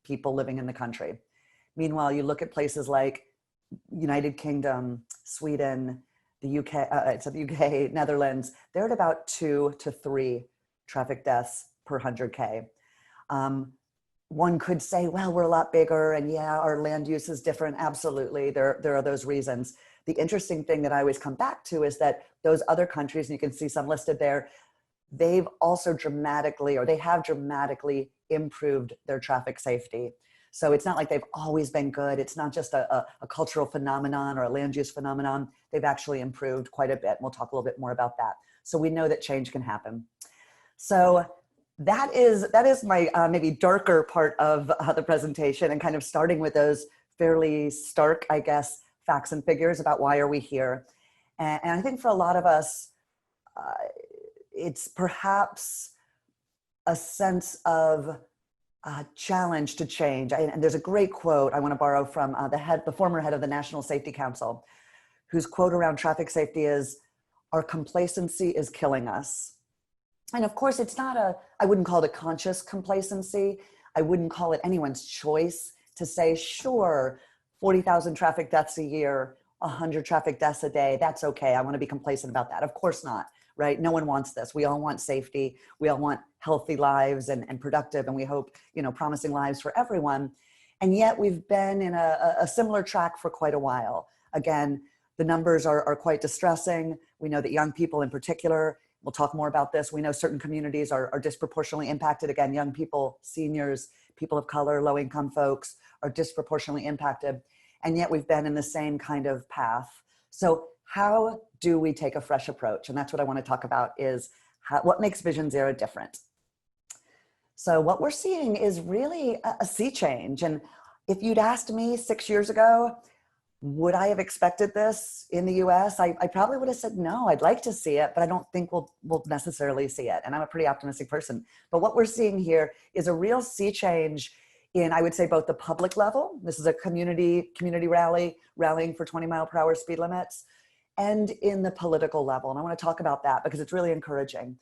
people living in the country. Meanwhile, you look at places like United Kingdom, Sweden, the UK, Netherlands, they're at about 2 to 3 traffic deaths per 100K. One could say, well, we're a lot bigger and yeah, our land use is different. Absolutely, there are those reasons. The interesting thing that I always come back to is that those other countries, and you can see some listed there, they've also dramatically, or they have dramatically improved their traffic safety. So it's not like they've always been good. It's not just a cultural phenomenon or a land use phenomenon. They've actually improved quite a bit. And we'll talk a little bit more about that. So we know that change can happen. So that is my maybe darker part of the presentation, and kind of starting with those fairly stark, I guess, facts and figures about why are we here. And I think for a lot of us, it's perhaps a sense of challenge to change. And there's a great quote I want to borrow from the former head of the National Safety Council, whose quote around traffic safety is, "Our complacency is killing us." And of course, it's not I wouldn't call it a conscious complacency. I wouldn't call it anyone's choice to say, sure, 40,000 traffic deaths a year, 100 traffic deaths a day, that's okay. I want to be complacent about that. Of course not, right? No one wants this. We all want safety. We all want healthy lives and productive, and we hope, promising lives for everyone. And yet we've been in a similar track for quite a while. Again, the numbers are quite distressing. We know that young people in particular, we'll talk more about this. We know certain communities are disproportionately impacted. Again, young people, seniors, people of color, low-income folks are disproportionately impacted. And yet we've been in the same kind of path. So how do we take a fresh approach? And that's what I want to talk about, is what makes Vision Zero different? So what we're seeing is really a sea change. And if you'd asked me 6 years ago, would I have expected this in the US? I probably would have said, no, I'd like to see it, but I don't think we'll necessarily see it. And I'm a pretty optimistic person. But what we're seeing here is a real sea change in, I would say, both the public level. This is a community rallying for 20-mile-per-hour speed limits, and in the political level. And I want to talk about that because it's really encouraging.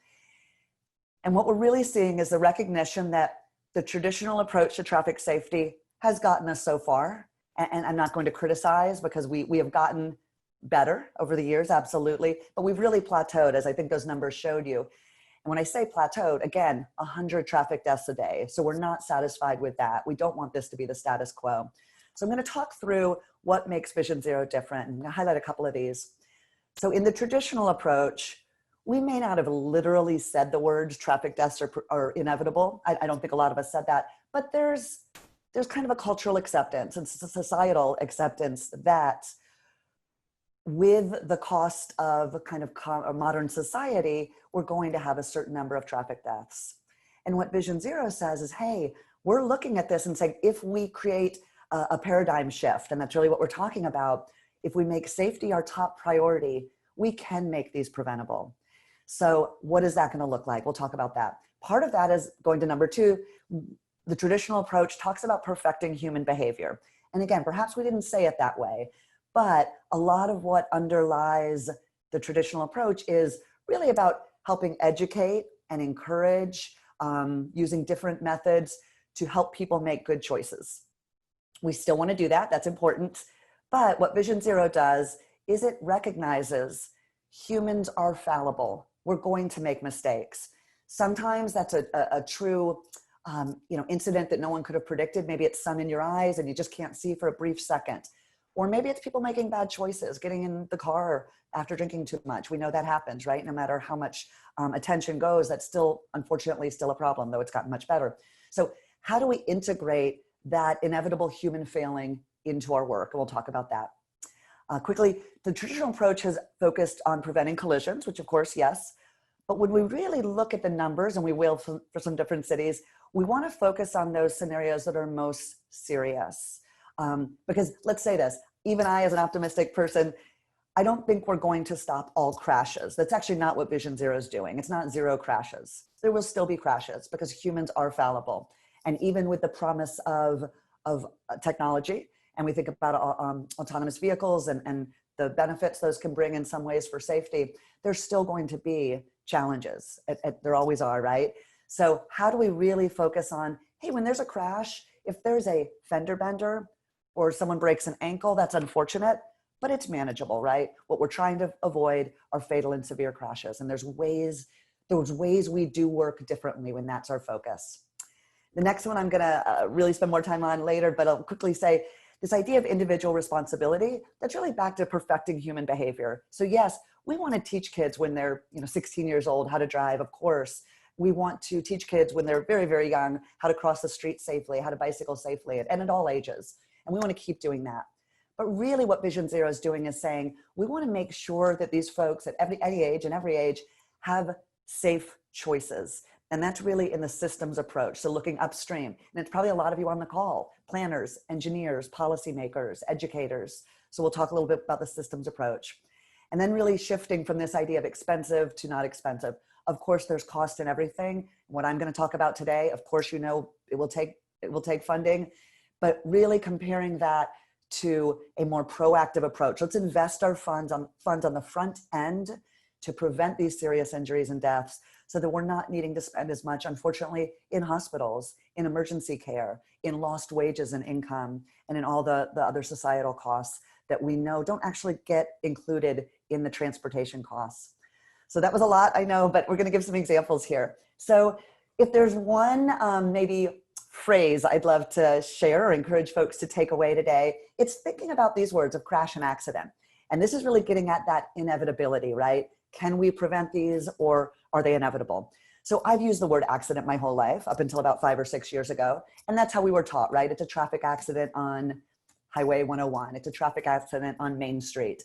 And what we're really seeing is the recognition that the traditional approach to traffic safety has gotten us so far. And I'm not going to criticize, because we have gotten better over the years, absolutely. But we've really plateaued, as I think those numbers showed you. And when I say plateaued, again, 100 traffic deaths a day. So we're not satisfied with that. We don't want this to be the status quo. So I'm going to talk through what makes Vision Zero different, and I'm going to highlight a couple of these. So in the traditional approach, we may not have literally said the words traffic deaths are inevitable. I don't think a lot of us said that, but there's kind of a cultural acceptance and societal acceptance that with the cost of kind of a modern society, we're going to have a certain number of traffic deaths. And what Vision Zero says is, hey, we're looking at this and saying, if we create a paradigm shift, and that's really what we're talking about, if we make safety our top priority, we can make these preventable. So what is that going to look like? We'll talk about that. Part of that is going to number 2. The traditional approach talks about perfecting human behavior. And again, perhaps we didn't say it that way, but a lot of what underlies the traditional approach is really about helping educate and encourage, using different methods to help people make good choices. We still want to do that. That's important. But what Vision Zero does is it recognizes humans are fallible. We're going to make mistakes. Sometimes that's a true incident that no one could have predicted. Maybe it's sun in your eyes and you just can't see for a brief second. Or maybe it's people making bad choices, getting in the car after drinking too much. We know that happens, right? No matter how much attention goes, that's still, unfortunately, still a problem, though it's gotten much better. So how do we integrate that inevitable human failing into our work? And we'll talk about that. Quickly, the traditional approach has focused on preventing collisions, which of course, yes. But when we really look at the numbers, and we will for some different cities, we want to focus on those scenarios that are most serious. Because let's say this, even I, as an optimistic person, I don't think we're going to stop all crashes. That's actually not what Vision Zero is doing. It's not zero crashes. There will still be crashes because humans are fallible. And even with the promise of technology, and we think about autonomous vehicles and the benefits those can bring in some ways for safety, there's still going to be challenges. There always are, right? So how do we really focus on, hey, when there's a crash, if there's a fender bender or someone breaks an ankle, that's unfortunate, but it's manageable, right? What we're trying to avoid are fatal and severe crashes. And there's ways we do work differently when that's our focus. The next one I'm gonna really spend more time on later, but I'll quickly say this idea of individual responsibility, that's really back to perfecting human behavior. So yes, we wanna teach kids when they're 16 years old how to drive, of course. We want to teach kids when they're very, very young how to cross the street safely, how to bicycle safely, and at all ages. And we wanna keep doing that. But really what Vision Zero is doing is saying, we wanna make sure that these folks at any age and every age have safe choices. And that's really in the systems approach. So looking upstream, and it's probably a lot of you on the call, planners, engineers, policymakers, educators. So we'll talk a little bit about the systems approach. And then really shifting from this idea of expensive to not expensive. Of course, there's cost in everything. What I'm going to talk about today, of course, it will take funding, but really comparing that to a more proactive approach. Let's invest our funds on the front end to prevent these serious injuries and deaths so that we're not needing to spend as much, unfortunately, in hospitals, in emergency care, in lost wages and income, and in all the other societal costs that we know don't actually get included in the transportation costs. So that was a lot, I know, but we're going to give some examples here. So if there's one maybe phrase I'd love to share or encourage folks to take away today, it's thinking about these words of crash and accident. And this is really getting at that inevitability, right? Can we prevent these, or are they inevitable? So I've used the word accident my whole life up until about 5 or 6 years ago. And that's how we were taught, right? It's a traffic accident on Highway 101. It's a traffic accident on Main Street.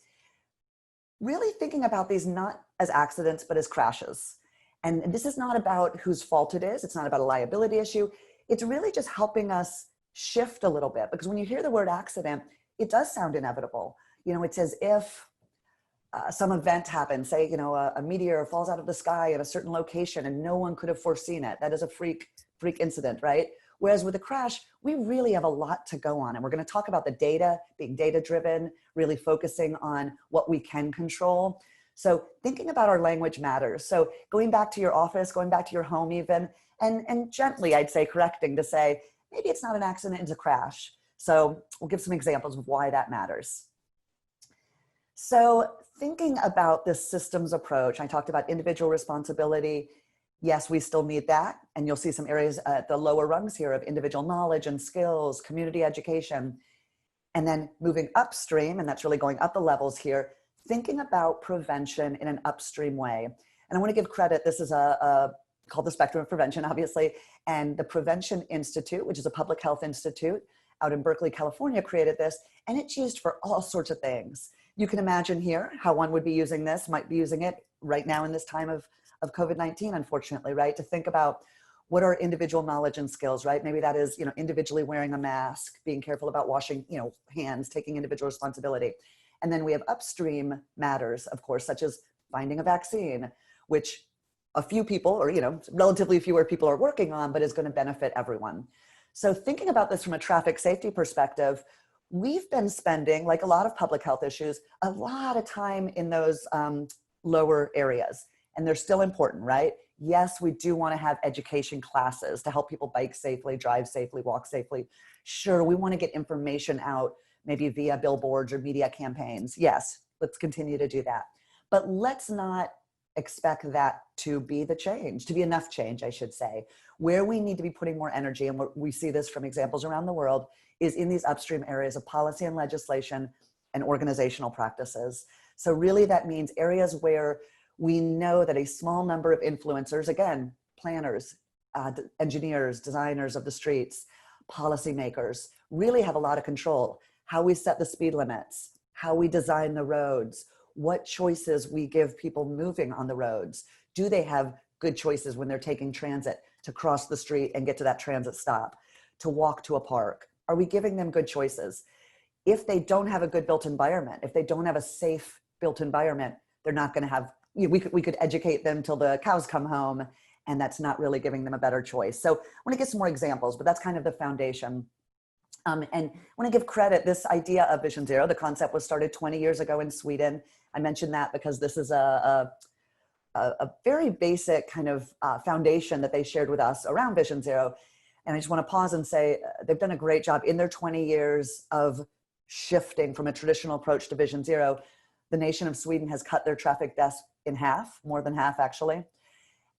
Really thinking about these not as accidents, but as crashes. And this is not about whose fault it is. It's not about a liability issue. It's really just helping us shift a little bit, because when you hear the word accident, it does sound inevitable. It's as if some event happens, say, a meteor falls out of the sky at a certain location and no one could have foreseen it. That is a freak incident, right? Whereas with a crash, we really have a lot to go on. And we're going to talk about the data, being data-driven, really focusing on what we can control. So thinking about our language matters. So going back to your office, going back to your home even, and gently, I'd say, correcting to say, maybe it's not an accident, it's a crash. So we'll give some examples of why that matters. So thinking about this systems approach, I talked about individual responsibility. Yes, we still need that. And you'll see some areas at the lower rungs here of individual knowledge and skills, community education. And then moving upstream, and that's really going up the levels here, thinking about prevention in an upstream way. And I want to give credit. This is called the Spectrum of Prevention, obviously. And the Prevention Institute, which is a public health institute out in Berkeley, California, created this. And it's used for all sorts of things. You can imagine here how one would be using this, might be using it right now in this time of COVID-19, unfortunately, right? To think about what are individual knowledge and skills, right? Maybe that is, individually wearing a mask, being careful about washing, hands, taking individual responsibility. And then we have upstream matters, of course, such as finding a vaccine, which a few people, or, relatively fewer people are working on, but is going to benefit everyone. So thinking about this from a traffic safety perspective, we've been spending, like a lot of public health issues, a lot of time in those lower areas. And they're still important, right? Yes, we do want to have education classes to help people bike safely, drive safely, walk safely. Sure, we want to get information out, maybe via billboards or media campaigns. Yes, let's continue to do that. But let's not expect that to be the change, to be enough change, I should say. Where we need to be putting more energy, and we see this from examples around the world, is in these upstream areas of policy and legislation and organizational practices. So really that means areas where we know that a small number of influencers, again, planners, engineers, designers of the streets, policymakers, really have a lot of control. How we set the speed limits, how we design the roads, what choices we give people moving on the roads. Do they have good choices when they're taking transit to cross the street and get to that transit stop, to walk to a park? Are we giving them good choices? If they don't have a good built environment, if they don't have a safe built environment, they're not going to have, we could educate them till the cows come home, and that's not really giving them a better choice. So I want to give some more examples, but that's kind of the foundation. And I want to give credit, this idea of Vision Zero, the concept was started 20 years ago in Sweden. I mentioned that because this is a very basic kind of foundation that they shared with us around Vision Zero. And I just want to pause and say they've done a great job in their 20 years of shifting from a traditional approach to Vision Zero. The nation of Sweden has cut their traffic deaths in half, more than half actually.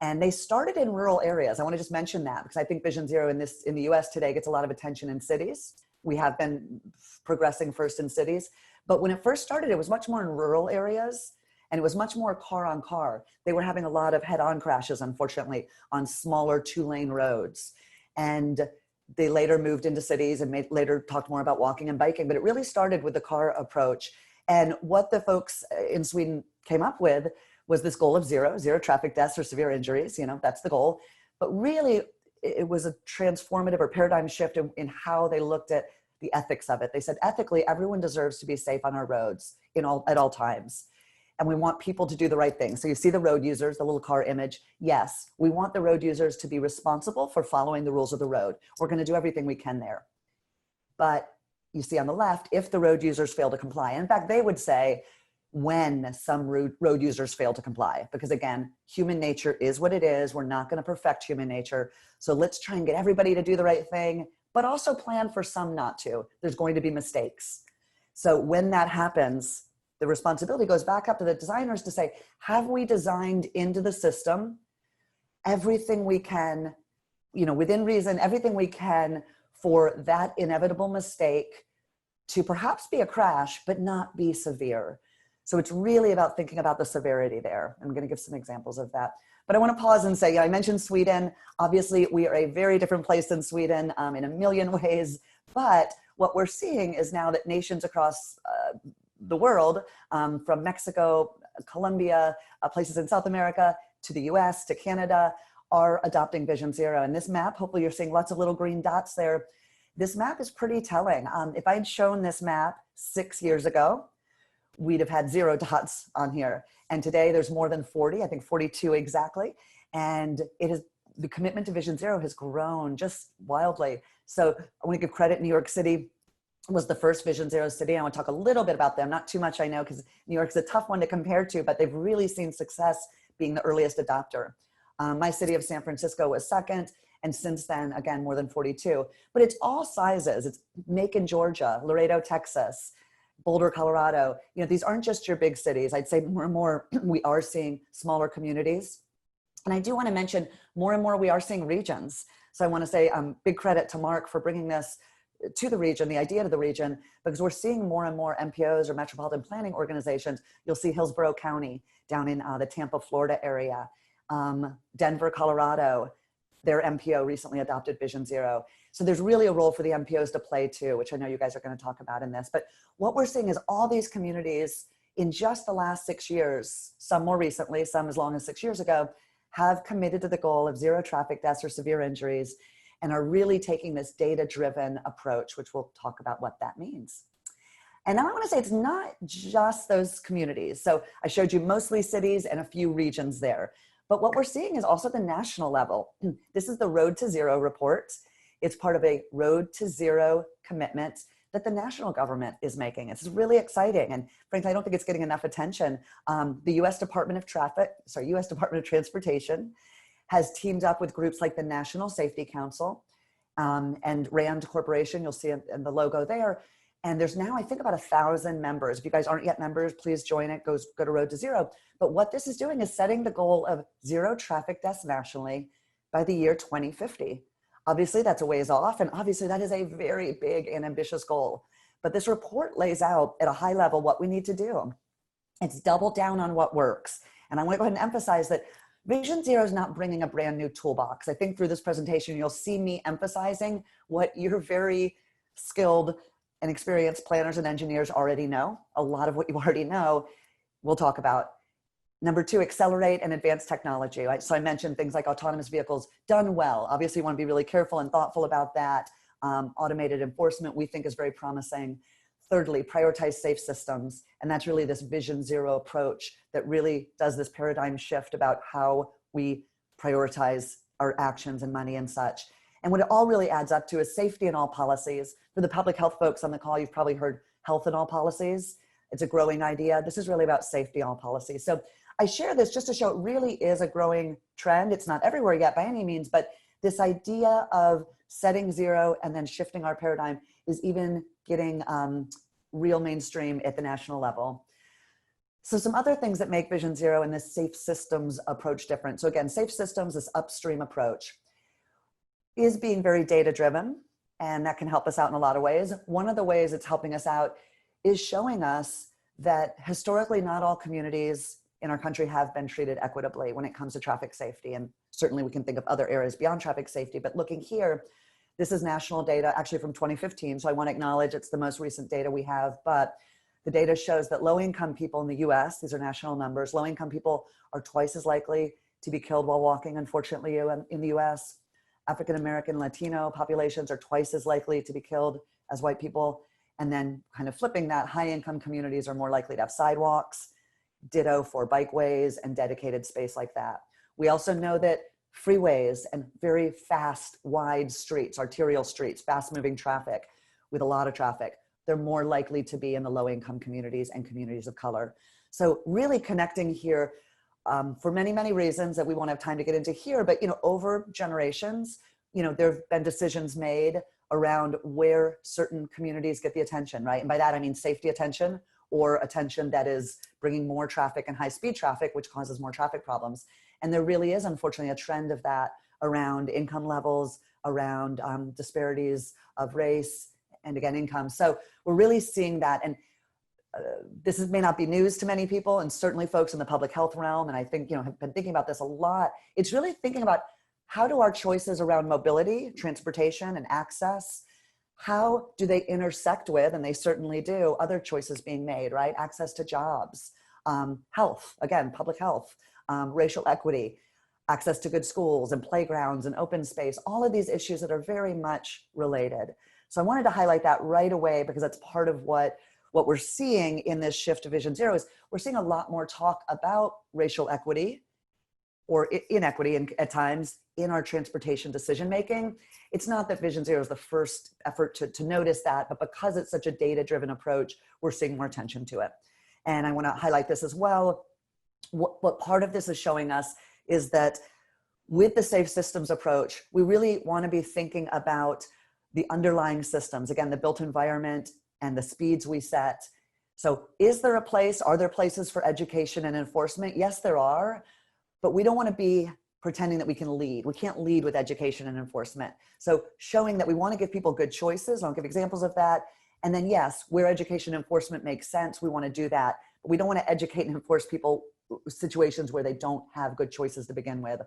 And they started in rural areas. I want to just mention that because I think Vision Zero in the US today gets a lot of attention in cities. We have been progressing first in cities. But when it first started, it was much more in rural areas, and it was much more car on car. They were having a lot of head-on crashes, unfortunately, on smaller 2-lane roads. And they later moved into cities and later talked more about walking and biking, but it really started with the car approach. And what the folks in Sweden came up with was this goal of zero traffic deaths or severe injuries, that's the goal. But really, it was a transformative or paradigm shift in how they looked at the ethics of it. They said, ethically, everyone deserves to be safe on our roads at all times. And we want people to do the right thing. So you see the road users, the little car image. Yes, we want the road users to be responsible for following the rules of the road. We're going to do everything we can there. But you see on the left, if the road users fail to comply, in fact, they would say when some road users fail to comply, because again, human nature is what it is. We're not going to perfect human nature. So let's try and get everybody to do the right thing, but also plan for some not to. There's going to be mistakes. So when that happens, the responsibility goes back up to the designers to say, have we designed into the system everything we can, within reason, everything we can for that inevitable mistake to perhaps be a crash, but not be severe. So it's really about thinking about the severity there. I'm going to give some examples of that. But I want to pause and say, I mentioned Sweden. Obviously, we are a very different place than Sweden in a million ways. But what we're seeing is now that nations across the world, from Mexico, Colombia, places in South America, to the US, to Canada, are adopting Vision Zero. And this map, hopefully you're seeing lots of little green dots there. This map is pretty telling. If I'd shown this map 6 years ago, we'd have had 0 dots on here. And today there's more than 40, I think 42 exactly. And the commitment to Vision Zero has grown just wildly. So I want to give credit. New York City was the first Vision Zero city. I want to talk a little bit about them. Not too much, I know, because New York's a tough one to compare to, but they've really seen success being the earliest adopter. My city of San Francisco was second. And since then, again, more than 42. But it's all sizes. It's Macon, Georgia, Laredo, Texas, Boulder, Colorado. These aren't just your big cities. I'd say more and more we are seeing smaller communities. And I do want to mention more and more we are seeing regions. So I want to say big credit to Mark for bringing this to the region, the idea to the region, because we're seeing more and more MPOs or metropolitan planning organizations. You'll see Hillsborough County down in the Tampa, Florida area, Denver, Colorado. Their MPO recently adopted Vision Zero. So there's really a role for the MPOs to play too, which I know you guys are going to talk about in this. But what we're seeing is all these communities in just the last 6 years, some more recently, some as long as 6 years ago, have committed to the goal of 0 traffic deaths or severe injuries and are really taking this data-driven approach, which we'll talk about what that means. And then I want to say it's not just those communities. So I showed you mostly cities and a few regions there. But what we're seeing is also the national level. This is the Road to Zero report. It's part of a Road to Zero commitment that the national government is making. It's really exciting. And frankly, I don't think it's getting enough attention. The US Department of Transportation has teamed up with groups like the National Safety Council and RAND Corporation. You'll see in the logo there. And there's now, I think, about 1,000 members. If you guys aren't yet members, please join it. Go to Road to Zero. But what this is doing is setting the goal of 0 traffic deaths nationally by the year 2050. Obviously, that's a ways off. And obviously, that is a very big and ambitious goal. But this report lays out at a high level what we need to do. It's double down on what works. And I want to go ahead and emphasize that Vision Zero is not bringing a brand new toolbox. I think through this presentation, you'll see me emphasizing what you're very skilled and experienced planners and engineers already know. A lot of what you already know, we'll talk about. Number 2, accelerate and advance technology. Right? So I mentioned things like autonomous vehicles done well. Obviously, you want to be really careful and thoughtful about that. Automated enforcement, we think, is very promising. Thirdly, prioritize safe systems. And that's really this Vision Zero approach that really does this paradigm shift about how we prioritize our actions and money and such. And what it all really adds up to is safety in all policies. For the public health folks on the call, you've probably heard health in all policies. It's a growing idea. This is really about safety in all policies. So I share this just to show it really is a growing trend. It's not everywhere yet by any means, but this idea of setting zero and then shifting our paradigm is even getting real mainstream at the national level. So some other things that make Vision Zero and this safe systems approach different. So again, safe systems, this upstream approach, is being very data-driven, and that can help us out in a lot of ways. One of the ways it's helping us out is showing us that historically not all communities in our country have been treated equitably when it comes to traffic safety. And certainly we can think of other areas beyond traffic safety, but looking here, this is national data actually from 2015. So I want to acknowledge it's the most recent data we have, but the data shows that low-income people in the US, these are national numbers, low-income people are twice as likely to be killed while walking, unfortunately, in the US. African-American, Latino populations are twice as likely to be killed as white people. And then kind of flipping that, high-income communities are more likely to have sidewalks, ditto for bikeways and dedicated space like that. We also know that freeways and very fast, wide streets, arterial streets, fast-moving traffic with a lot of traffic, they're more likely to be in the low-income communities and communities of color. So really connecting here for many, many reasons that we won't have time to get into here, but over generations, there have been decisions made around where certain communities get the attention, right? And by that, I mean safety attention or attention that is bringing more traffic and high-speed traffic, which causes more traffic problems. And there really is, unfortunately, a trend of that around income levels, around disparities of race, and again, income. So we're really seeing that. And this may not be news to many people, and certainly folks in the public health realm, and I think, have been thinking about this a lot. It's really thinking about how do our choices around mobility, transportation, and access, how do they intersect with, and they certainly do, other choices being made, right? Access to jobs, health, again, public health, racial equity, access to good schools and playgrounds and open space, all of these issues that are very much related. So I wanted to highlight that right away because that's part of what we're seeing in this shift to Vision Zero is we're seeing a lot more talk about racial equity or inequity at times in our transportation decision-making. It's not that Vision Zero is the first effort to notice that, but because it's such a data-driven approach, we're seeing more attention to it. And I want to highlight this as well. What part of this is showing us is that with the safe systems approach, we really want to be thinking about the underlying systems, again, the built environment and the speeds we set. So are there places for education and enforcement? Yes, there are, but we don't want to be pretending that we can lead. We can't lead with education and enforcement. So showing that we want to give people good choices, I'll give examples of that. And then yes, where education and enforcement makes sense, we want to do that. But we don't want to educate and enforce people situations where they don't have good choices to begin with.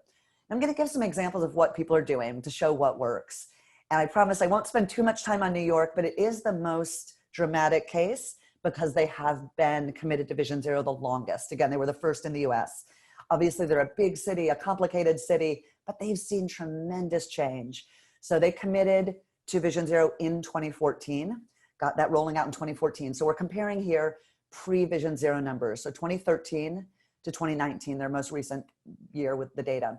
I'm going to give some examples of what people are doing to show what works. And I promise I won't spend too much time on New York, but it is the most dramatic case because they have been committed to Vision Zero the longest. Again, they were the first in the US. Obviously, they're a big city, a complicated city, but they've seen tremendous change. So they committed to Vision Zero in 2014, got that rolling out in 2014. So we're comparing here pre-Vision Zero numbers. So 2013 to 2019, their most recent year with the data.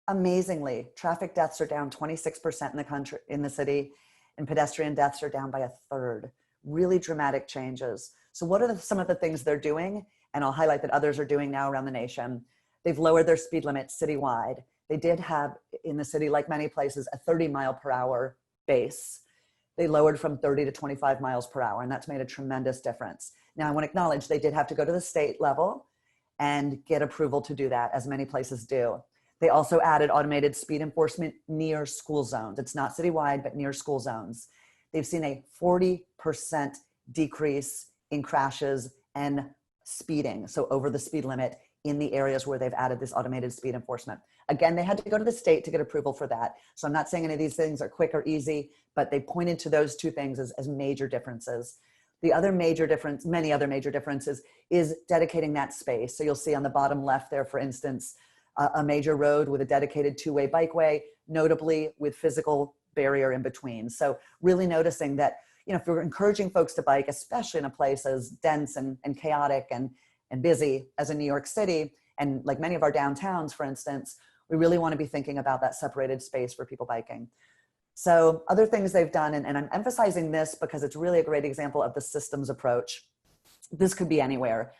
Amazingly, traffic deaths are down 26% in the country, in the city, and pedestrian deaths are down by a third. Really dramatic changes. So what are some of the things they're doing? And I'll highlight that others are doing now around the nation. They've lowered their speed limits citywide. They did have in the city, like many places, a 30-mile-per-hour base. They lowered from 30 to 25 miles per hour, and that's made a tremendous difference. Now, I want to acknowledge they did have to go to the state level and get approval to do that, as many places do. They also added automated speed enforcement near school zones. It's not citywide, but near school zones. They've seen a 40% decrease in crashes and speeding, so over the speed limit in the areas where they've added this automated speed enforcement. Again, they had to go to the state to get approval for that. So I'm not saying any of these things are quick or easy, but they pointed to those two things as major differences. The other major difference, many other major differences, is dedicating that space. So you'll see on the bottom left there, for instance, a major road with a dedicated two-way bikeway, notably with physical barrier in between. So really noticing that, if we're encouraging folks to bike, especially in a place as dense and chaotic and busy as in New York City, and like many of our downtowns, for instance, we really want to be thinking about that separated space for people biking. So other things they've done, and I'm emphasizing this because it's really a great example of the systems approach. This could be anywhere.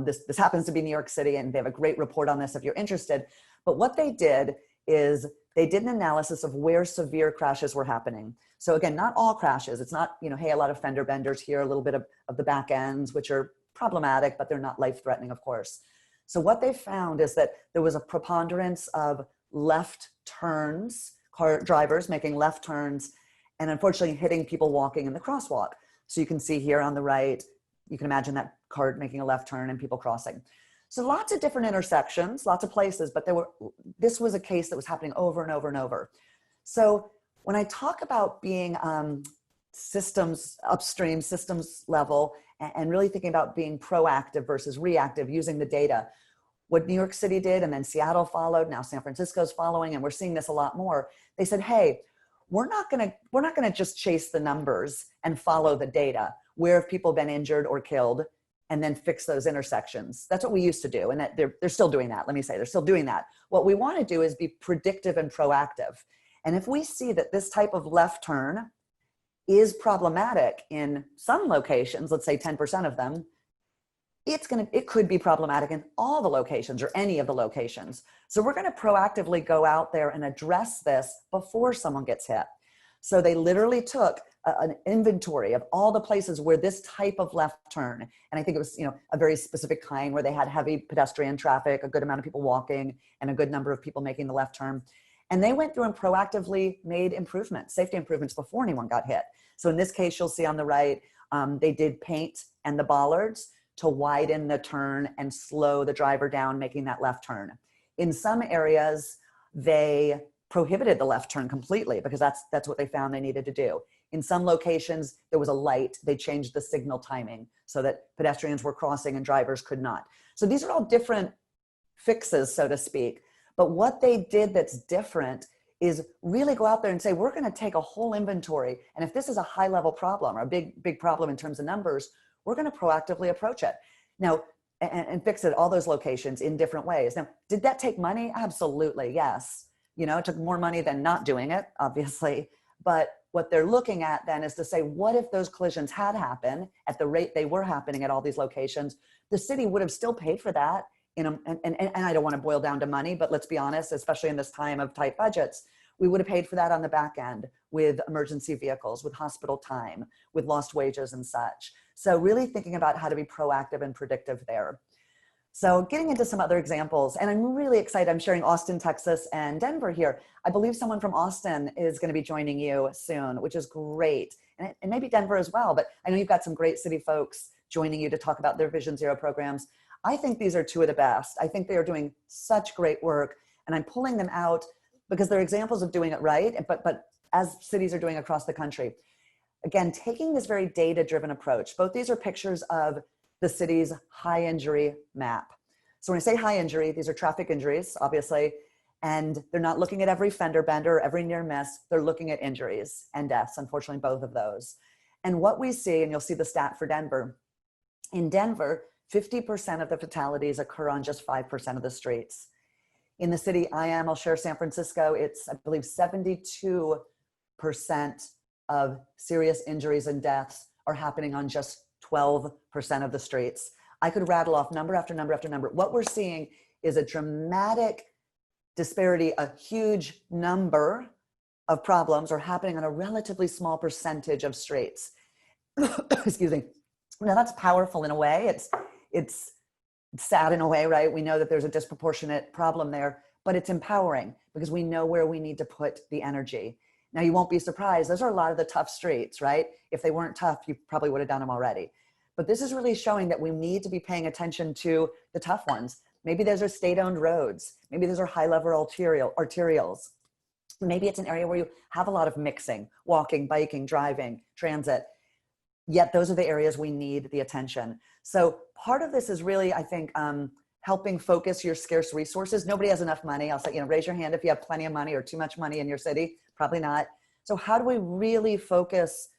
This happens to be New York City, and they have a great report on this if you're interested. But what they did is they did an analysis of where severe crashes were happening. So again, not all crashes. It's not, hey, a lot of fender benders here, a little bit of the back ends, which are problematic, but they're not life-threatening, of course. So what they found is that there was a preponderance of left turns, car drivers making left turns, and unfortunately hitting people walking in the crosswalk. So you can see here on the right, you can imagine that car making a left turn and people crossing. So lots of different intersections, lots of places, but this was a case that was happening over and over and over. So when I talk about being systems, upstream systems level, and really thinking about being proactive versus reactive using the data, what New York City did, and then Seattle followed, now San Francisco's following, and we're seeing this a lot more. They said, hey, we're not gonna just chase the numbers and follow the data. Where have people been injured or killed? And then fix those intersections. That's what we used to do. And that they're still doing that. Let me say, they're still doing that. What we want to do is be predictive and proactive. And if we see that this type of left turn is problematic in some locations, let's say 10% of them, it could be problematic in all the locations or any of the locations. So we're going to proactively go out there and address this before someone gets hit. So they literally took an inventory of all the places where this type of left turn, and I think it was, a very specific kind where they had heavy pedestrian traffic, a good amount of people walking, and a good number of people making the left turn. And they went through and proactively made improvements, safety improvements before anyone got hit. So in this case, you'll see on the right, they did paint and the bollards to widen the turn and slow the driver down, making that left turn. In some areas, they prohibited the left turn completely because that's what they found they needed to do. In some locations, there was a light. They changed the signal timing so that pedestrians were crossing and drivers could not. So these are all different fixes, so to speak. But what they did that's different is really go out there and say, we're going to take a whole inventory. And if this is a high level problem or a big problem in terms of numbers, we're going to proactively approach it. Now, and fix it all those locations in different ways. Now, did that take money? Absolutely, yes. It took more money than not doing it, obviously. But what they're looking at then is to say, what if those collisions had happened at the rate they were happening at all these locations? The city would have still paid for that. And I don't want to boil down to money, but let's be honest, especially in this time of tight budgets, we would have paid for that on the back end with emergency vehicles, with hospital time, with lost wages and such. So really thinking about how to be proactive and predictive there. So getting into some other examples, and I'm really excited. I'm sharing Austin, Texas and Denver here. I believe someone from Austin is going to be joining you soon, which is great. And maybe Denver as well, but I know you've got some great city folks joining you to talk about their Vision Zero programs. I think these are two of the best. I think they are doing such great work, and I'm pulling them out because they're examples of doing it right, but as cities are doing across the country. Again, taking this very data-driven approach. Both these are pictures of the city's high injury map. So when I say high injury, these are traffic injuries, obviously, and they're not looking at every fender bender, every near miss, they're looking at injuries and deaths, unfortunately, both of those. And what we see, and you'll see the stat for Denver, in Denver, 50% of the fatalities occur on just 5% of the streets. In the city I'll share San Francisco, it's, I believe, 72% of serious injuries and deaths are happening on just 12% of the streets. I could rattle off number after number after number. What we're seeing is a dramatic disparity, a huge number of problems are happening on a relatively small percentage of streets. Excuse me. Now that's powerful in a way. It's sad in a way, right? We know that there's a disproportionate problem there, but it's empowering because we know where we need to put the energy. Now you won't be surprised. Those are a lot of the tough streets, right? If they weren't tough, you probably would have done them already. But this is really showing that we need to be paying attention to the tough ones. Maybe those are state-owned roads. Maybe those are high-level arterials. Maybe it's an area where you have a lot of mixing, walking, biking, driving, transit. Yet those are the areas we need the attention. So part of this is really, I think, helping focus your scarce resources. Nobody has enough money. I'll say, raise your hand if you have plenty of money or too much money in your city. Probably not. So how do we really focus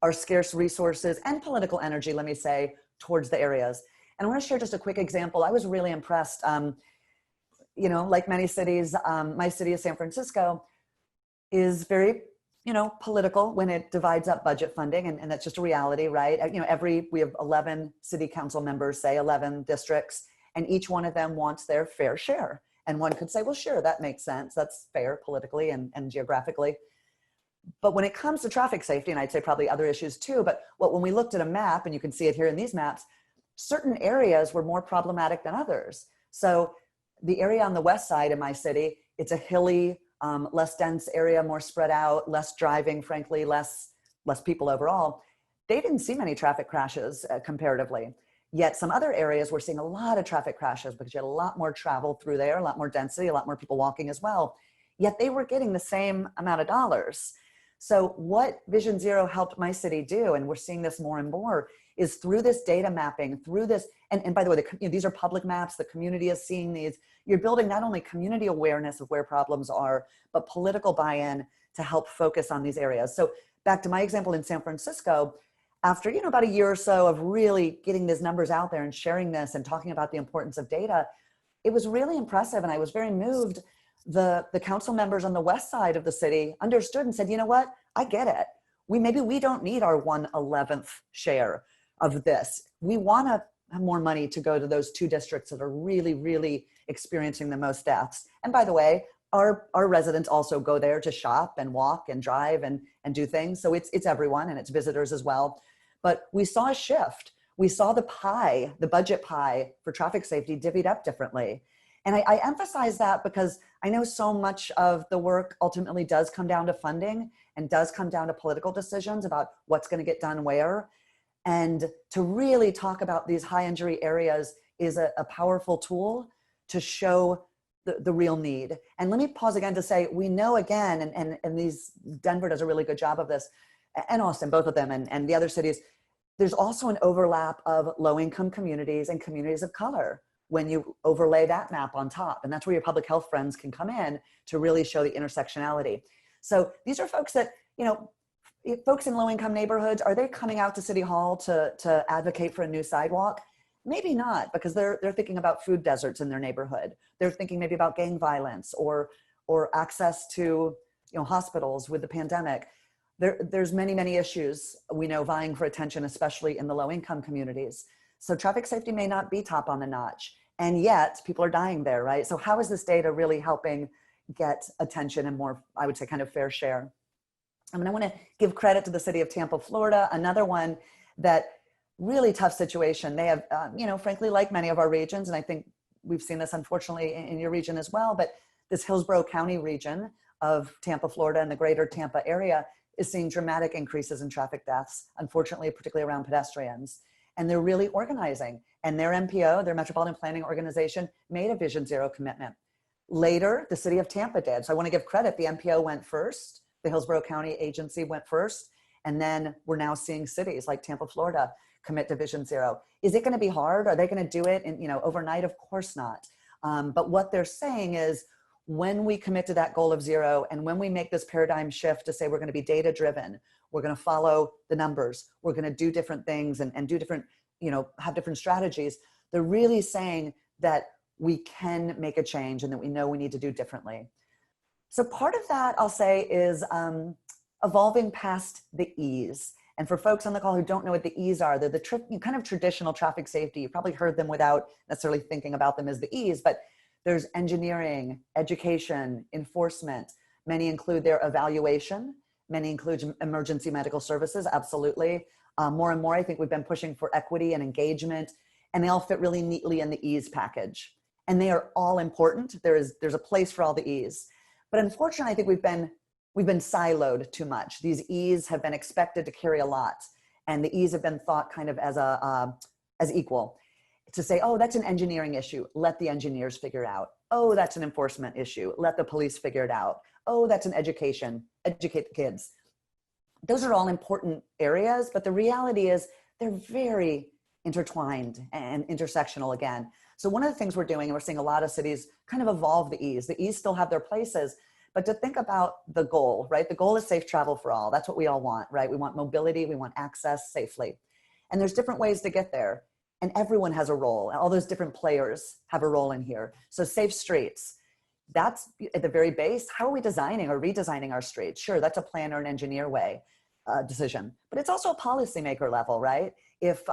our scarce resources and political energy, let me say, towards the areas? And I want to share just a quick example. I was really impressed. Like many cities, my city of San Francisco is very, political when it divides up budget funding, and that's just a reality, right? We have 11 city council members, say 11 districts, and each one of them wants their fair share. And one could say, well, sure, that makes sense. That's fair politically and geographically. But when it comes to traffic safety, and I'd say probably other issues too, but when we looked at a map, and you can see it here in these maps, certain areas were more problematic than others. So the area on the west side of my city, it's a hilly, less dense area, more spread out, less driving, frankly, less people overall. They didn't see many traffic crashes comparatively. Yet some other areas we're seeing a lot of traffic crashes because you had a lot more travel through there, a lot more density, a lot more people walking as well. Yet they were getting the same amount of dollars. So what Vision Zero helped my city do, and we're seeing this more and more, is through this data mapping, through this, and by the way, these are public maps, the community is seeing these. You're building not only community awareness of where problems are, but political buy-in to help focus on these areas. So back to my example in San Francisco, after about a year or so of really getting these numbers out there and sharing this and talking about the importance of data, it was really impressive, and I was very moved. The council members on the west side of the city understood and said, you know what, I get it. Maybe we don't need our 1/11th share of this. We want to have more money to go to those 2 districts that are really, really experiencing the most deaths. And by the way, our residents also go there to shop and walk and drive and do things. So it's everyone, and it's visitors as well. But we saw a shift. We saw the pie, the budget pie for traffic safety divvied up differently. And I emphasize that because I know so much of the work ultimately does come down to funding and does come down to political decisions about what's going to get done where. And to really talk about these high injury areas is a powerful tool to show the real need. And let me pause again to say, we know again, and Denver does a really good job of this, and Austin, both of them, and the other cities, there's also an overlap of low-income communities and communities of color when you overlay that map on top. And that's where your public health friends can come in to really show the intersectionality. So these are folks that, folks in low-income neighborhoods, are they coming out to City Hall to advocate for a new sidewalk? Maybe not, because they're thinking about food deserts in their neighborhood. They're thinking maybe about gang violence or access to hospitals with the pandemic. There's many issues we know vying for attention, especially in the low-income communities. So traffic safety may not be top on the notch, and yet people are dying there, right? So how is this data really helping get attention and more, I would say, kind of fair share? I want to give credit to the city of Tampa, Florida, another one that really tough situation. They have, frankly, like many of our regions, and I think we've seen this unfortunately in your region as well, but this Hillsborough County region of Tampa, Florida, and the greater Tampa area is seeing dramatic increases in traffic deaths, unfortunately, particularly around pedestrians. And they're really organizing. And their MPO, their Metropolitan Planning Organization, made a Vision Zero commitment. Later, the city of Tampa did. So I want to give credit. The MPO went first. The Hillsborough County agency went first. And then we're now seeing cities like Tampa, Florida, commit to Vision Zero. Is it going to be hard? Are they going to do it overnight? Of course not. But what they're saying is, when we commit to that goal of zero, and when we make this paradigm shift to say we're going to be data driven, we're going to follow the numbers, we're going to do different things and do different, have different strategies, they're really saying that we can make a change and that we know we need to do differently. So part of that, I'll say, is evolving past the E's. And for folks on the call who don't know what the E's are, they're the kind of traditional traffic safety. You probably heard them without necessarily thinking about them as the E's, but there's engineering, education, enforcement. Many include their evaluation. Many include emergency medical services, absolutely. More and more, I think we've been pushing for equity and engagement, and they all fit really neatly in the E's package. And they are all important. There's a place for all the E's. But unfortunately, I think we've been siloed too much. These E's have been expected to carry a lot, and the E's have been thought kind of as equal. To say, oh, that's an engineering issue, let the engineers figure it out. Oh, that's an enforcement issue, let the police figure it out. Oh, that's an educate the kids. Those are all important areas, but the reality is they're very intertwined and intersectional again. So one of the things we're doing, and we're seeing a lot of cities kind of evolve the E's. The E's still have their places, but to think about the goal, right? The goal is safe travel for all. That's what we all want, right? We want mobility, we want access safely. And there's different ways to get there. And everyone has a role. All those different players have a role in here. So safe streets, that's at the very base. How are we designing or redesigning our streets? Sure, that's a planner and engineer way decision, but it's also a policymaker level, right? If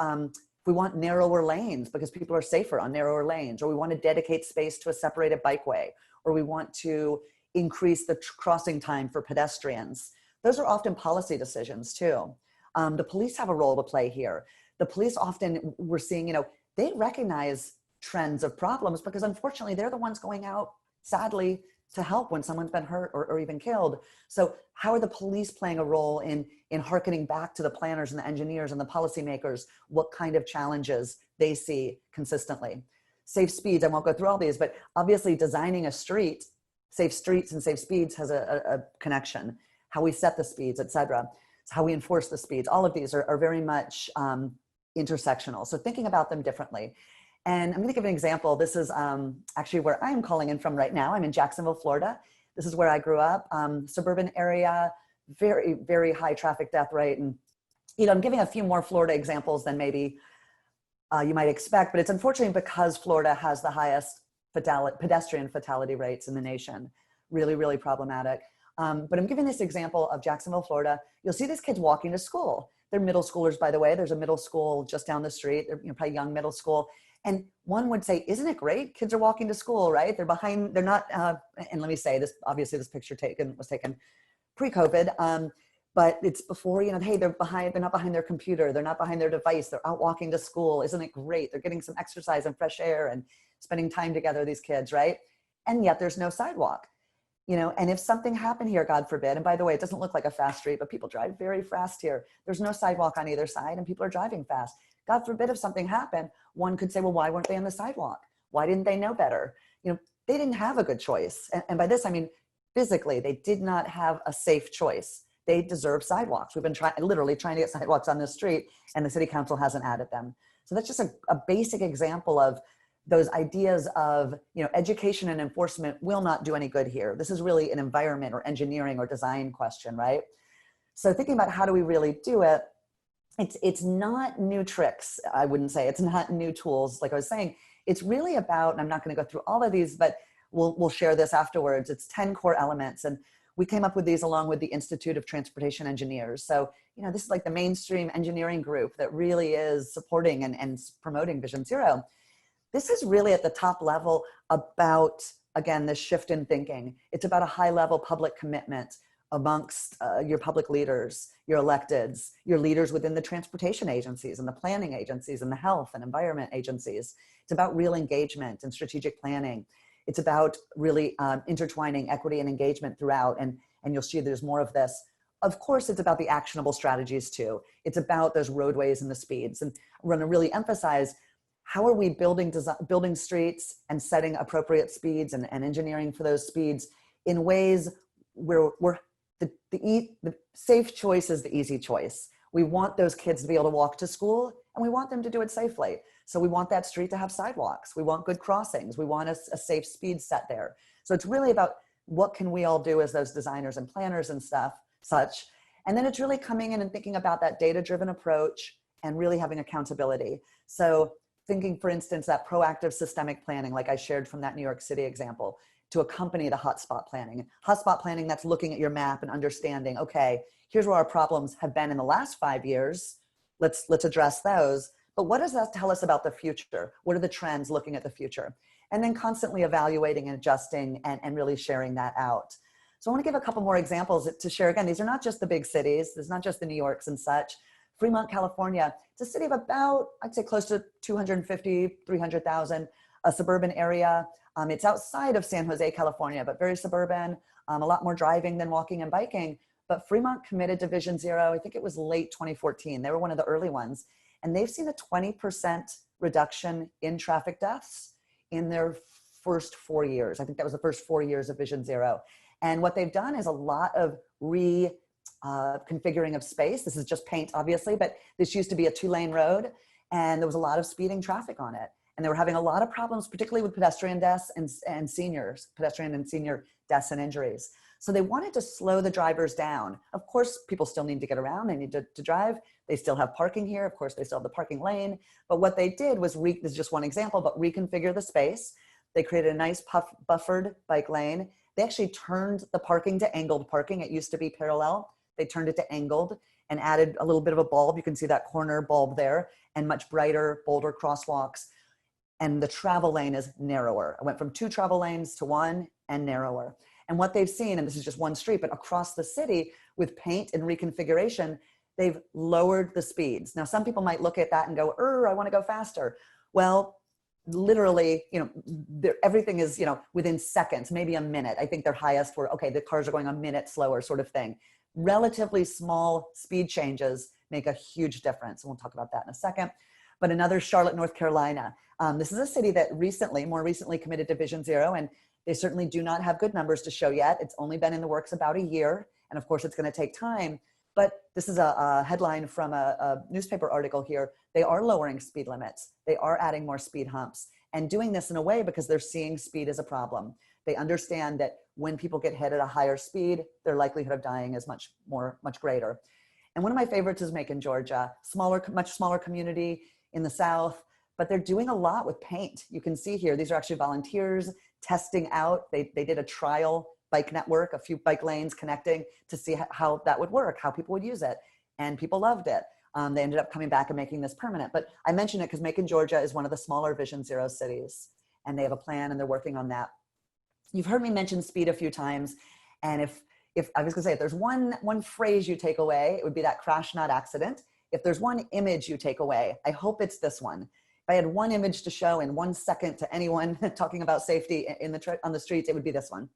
If we want narrower lanes because people are safer on narrower lanes, or we want to dedicate space to a separated bikeway, or we want to increase the crossing time for pedestrians. Those are often policy decisions too. The police have a role to play here. The police often, we're seeing, they recognize trends of problems because unfortunately they're the ones going out, sadly, to help when someone's been hurt or even killed. So how are the police playing a role in hearkening back to the planners and the engineers and the policymakers, what kind of challenges they see consistently? Safe speeds, I won't go through all these, but obviously designing a street, safe streets and safe speeds has a connection. How we set the speeds, et cetera. How we enforce the speeds. All of these are very much intersectional. So thinking about them differently. And I'm going to give an example. This is actually where I'm calling in from right now. I'm in Jacksonville, Florida. This is where I grew up, suburban area, very, very high traffic death rate. And, I'm giving a few more Florida examples than maybe you might expect, but it's unfortunately because Florida has the highest pedestrian fatality rates in the nation. Really, really problematic. But I'm giving this example of Jacksonville, Florida. You'll see these kids walking to school. They're middle schoolers, by the way. There's a middle school just down the street. They're probably young middle school. And one would say, isn't it great? Kids are walking to school, right? They're behind, they're not, and let me say this, obviously this picture was taken pre-COVID, but it's before, hey, they're not behind their computer. They're not behind their device. They're out walking to school. Isn't it great? They're getting some exercise and fresh air and spending time together, these kids, right? And yet there's no sidewalk. And if something happened here, God forbid, and by the way, it doesn't look like a fast street, but people drive very fast here. There's no sidewalk on either side and people are driving fast. God forbid if something happened, one could say, well, why weren't they on the sidewalk? Why didn't they know better? They didn't have a good choice. And by this, I mean, physically, they did not have a safe choice. They deserve sidewalks. We've been literally trying to get sidewalks on the street and the city council hasn't added them. So that's just a basic example of those ideas of, education and enforcement will not do any good here. This is really an environment or engineering or design question, right? So thinking about how do we really do it, it's not new tricks, I wouldn't say. It's not new tools, like I was saying. It's really about, and I'm not going to go through all of these, but we'll share this afterwards. It's 10 core elements. And we came up with these along with the Institute of Transportation Engineers. So, this is like the mainstream engineering group that really is supporting and promoting Vision Zero. This is really at the top level about, again, this shift in thinking. It's about a high level public commitment amongst your public leaders, your electeds, your leaders within the transportation agencies and the planning agencies and the health and environment agencies. It's about real engagement and strategic planning. It's about really intertwining equity and engagement throughout. And you'll see there's more of this. Of course, it's about the actionable strategies too. It's about those roadways and the speeds. And we're going to really emphasize how are we building streets and setting appropriate speeds and engineering for those speeds in ways where the safe choice is the easy choice. We want those kids to be able to walk to school and we want them to do it safely. So we want that street to have sidewalks. We want good crossings. We want a safe speed set there. So it's really about what can we all do as those designers and planners and such. And then it's really coming in and thinking about that data-driven approach and really having accountability. So thinking, for instance, that proactive systemic planning, like I shared from that New York City example, to accompany the hotspot planning. Hotspot planning, that's looking at your map and understanding, okay, here's where our problems have been in the last 5 years. Let's address those. But what does that tell us about the future? What are the trends looking at the future? And then constantly evaluating and adjusting and really sharing that out. So I want to give a couple more examples to share. Again, these are not just the big cities. There's not just the New Yorks and such. Fremont, California, it's a city of about, I'd say close to 250, 300,000, a suburban area. It's outside of San Jose, California, but very suburban, a lot more driving than walking and biking. But Fremont committed to Vision Zero, I think it was late 2014. They were one of the early ones. And they've seen a 20% reduction in traffic deaths in their first 4 years. I think that was the first 4 years of Vision Zero. And what they've done is a lot of configuring of space. This is just paint, obviously, but this used to be a 2-lane road and there was a lot of speeding traffic on it. And they were having a lot of problems, particularly with pedestrian deaths and seniors, pedestrian and senior deaths and injuries. So they wanted to slow the drivers down. Of course, people still need to get around. They need to drive. They still have parking here. Of course, they still have the parking lane. But what they did was, this is just one example, but reconfigure the space. They created a nice buffered bike lane. They actually turned the parking to angled parking. It used to be parallel. They turned it to angled. and added a little bit of a bulb. You can see that corner bulb there, and much brighter, bolder crosswalks. And the travel lane is narrower. I went from 2 travel lanes to 1 and narrower. And what they've seen, and this is just one street, but across the city with paint and reconfiguration, they've lowered the speeds. Now, some people might look at that and go, I want to go faster. Well, literally, everything is, within seconds, maybe a minute. I think their highest were, okay, the cars are going a minute slower sort of thing. Relatively small speed changes make a huge difference. And we'll talk about that in a second. But another, Charlotte, North Carolina. This is a city that more recently committed to Vision Zero, and they certainly do not have good numbers to show yet. It's only been in the works about a year. And of course, it's going to take time. But this is a headline from a newspaper article here. They are lowering speed limits. They are adding more speed humps and doing this in a way because they're seeing speed as a problem. They understand that when people get hit at a higher speed, their likelihood of dying is much greater. And one of my favorites is Macon, Georgia. Much smaller community in the South, but they're doing a lot with paint. You can see here, these are actually volunteers testing out. They did a trial bike network, a few bike lanes connecting to see how that would work, how people would use it. And people loved it. They ended up coming back and making this permanent. But I mention it because Macon, Georgia is one of the smaller Vision Zero cities, and they have a plan and they're working on that. You've heard me mention speed a few times. And if I was gonna say, if there's one phrase you take away, it would be that crash, not accident. If there's one image you take away, I hope it's this one. If I had one image to show in 1 second to anyone talking about safety on the streets, it would be this one.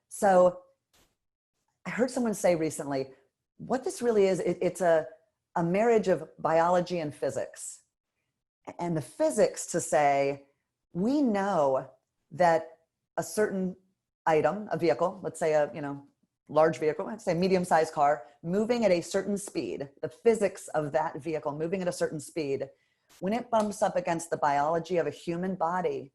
So I heard someone say recently, what this really is, it's a marriage of biology and physics. And the physics to say, we know that a certain item, a vehicle, let's say a large vehicle, let's say a medium-sized car, moving at a certain speed, the physics of that vehicle moving at a certain speed, when it bumps up against the biology of a human body,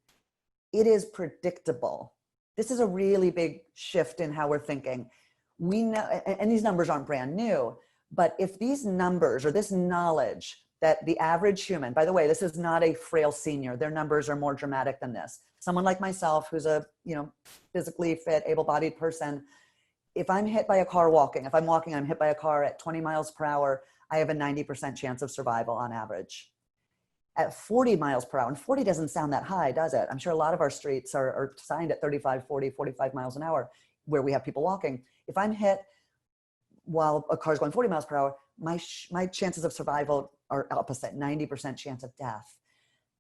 it is predictable. This is a really big shift in how we're thinking. We know, and these numbers aren't brand new, but if these numbers or this knowledge that the average human, by the way, this is not a frail senior, their numbers are more dramatic than this. Someone like myself, who's a physically fit, able-bodied person, if I'm hit by a car walking, if I'm walking, I'm hit by a car at 20 miles per hour, I have a 90% chance of survival on average. At 40 miles per hour, and 40 doesn't sound that high, does it? I'm sure a lot of our streets are designed at 35, 40, 45 miles an hour where we have people walking. If I'm hit while a car's going 40 miles per hour, my chances of survival are opposite, 90% chance of death.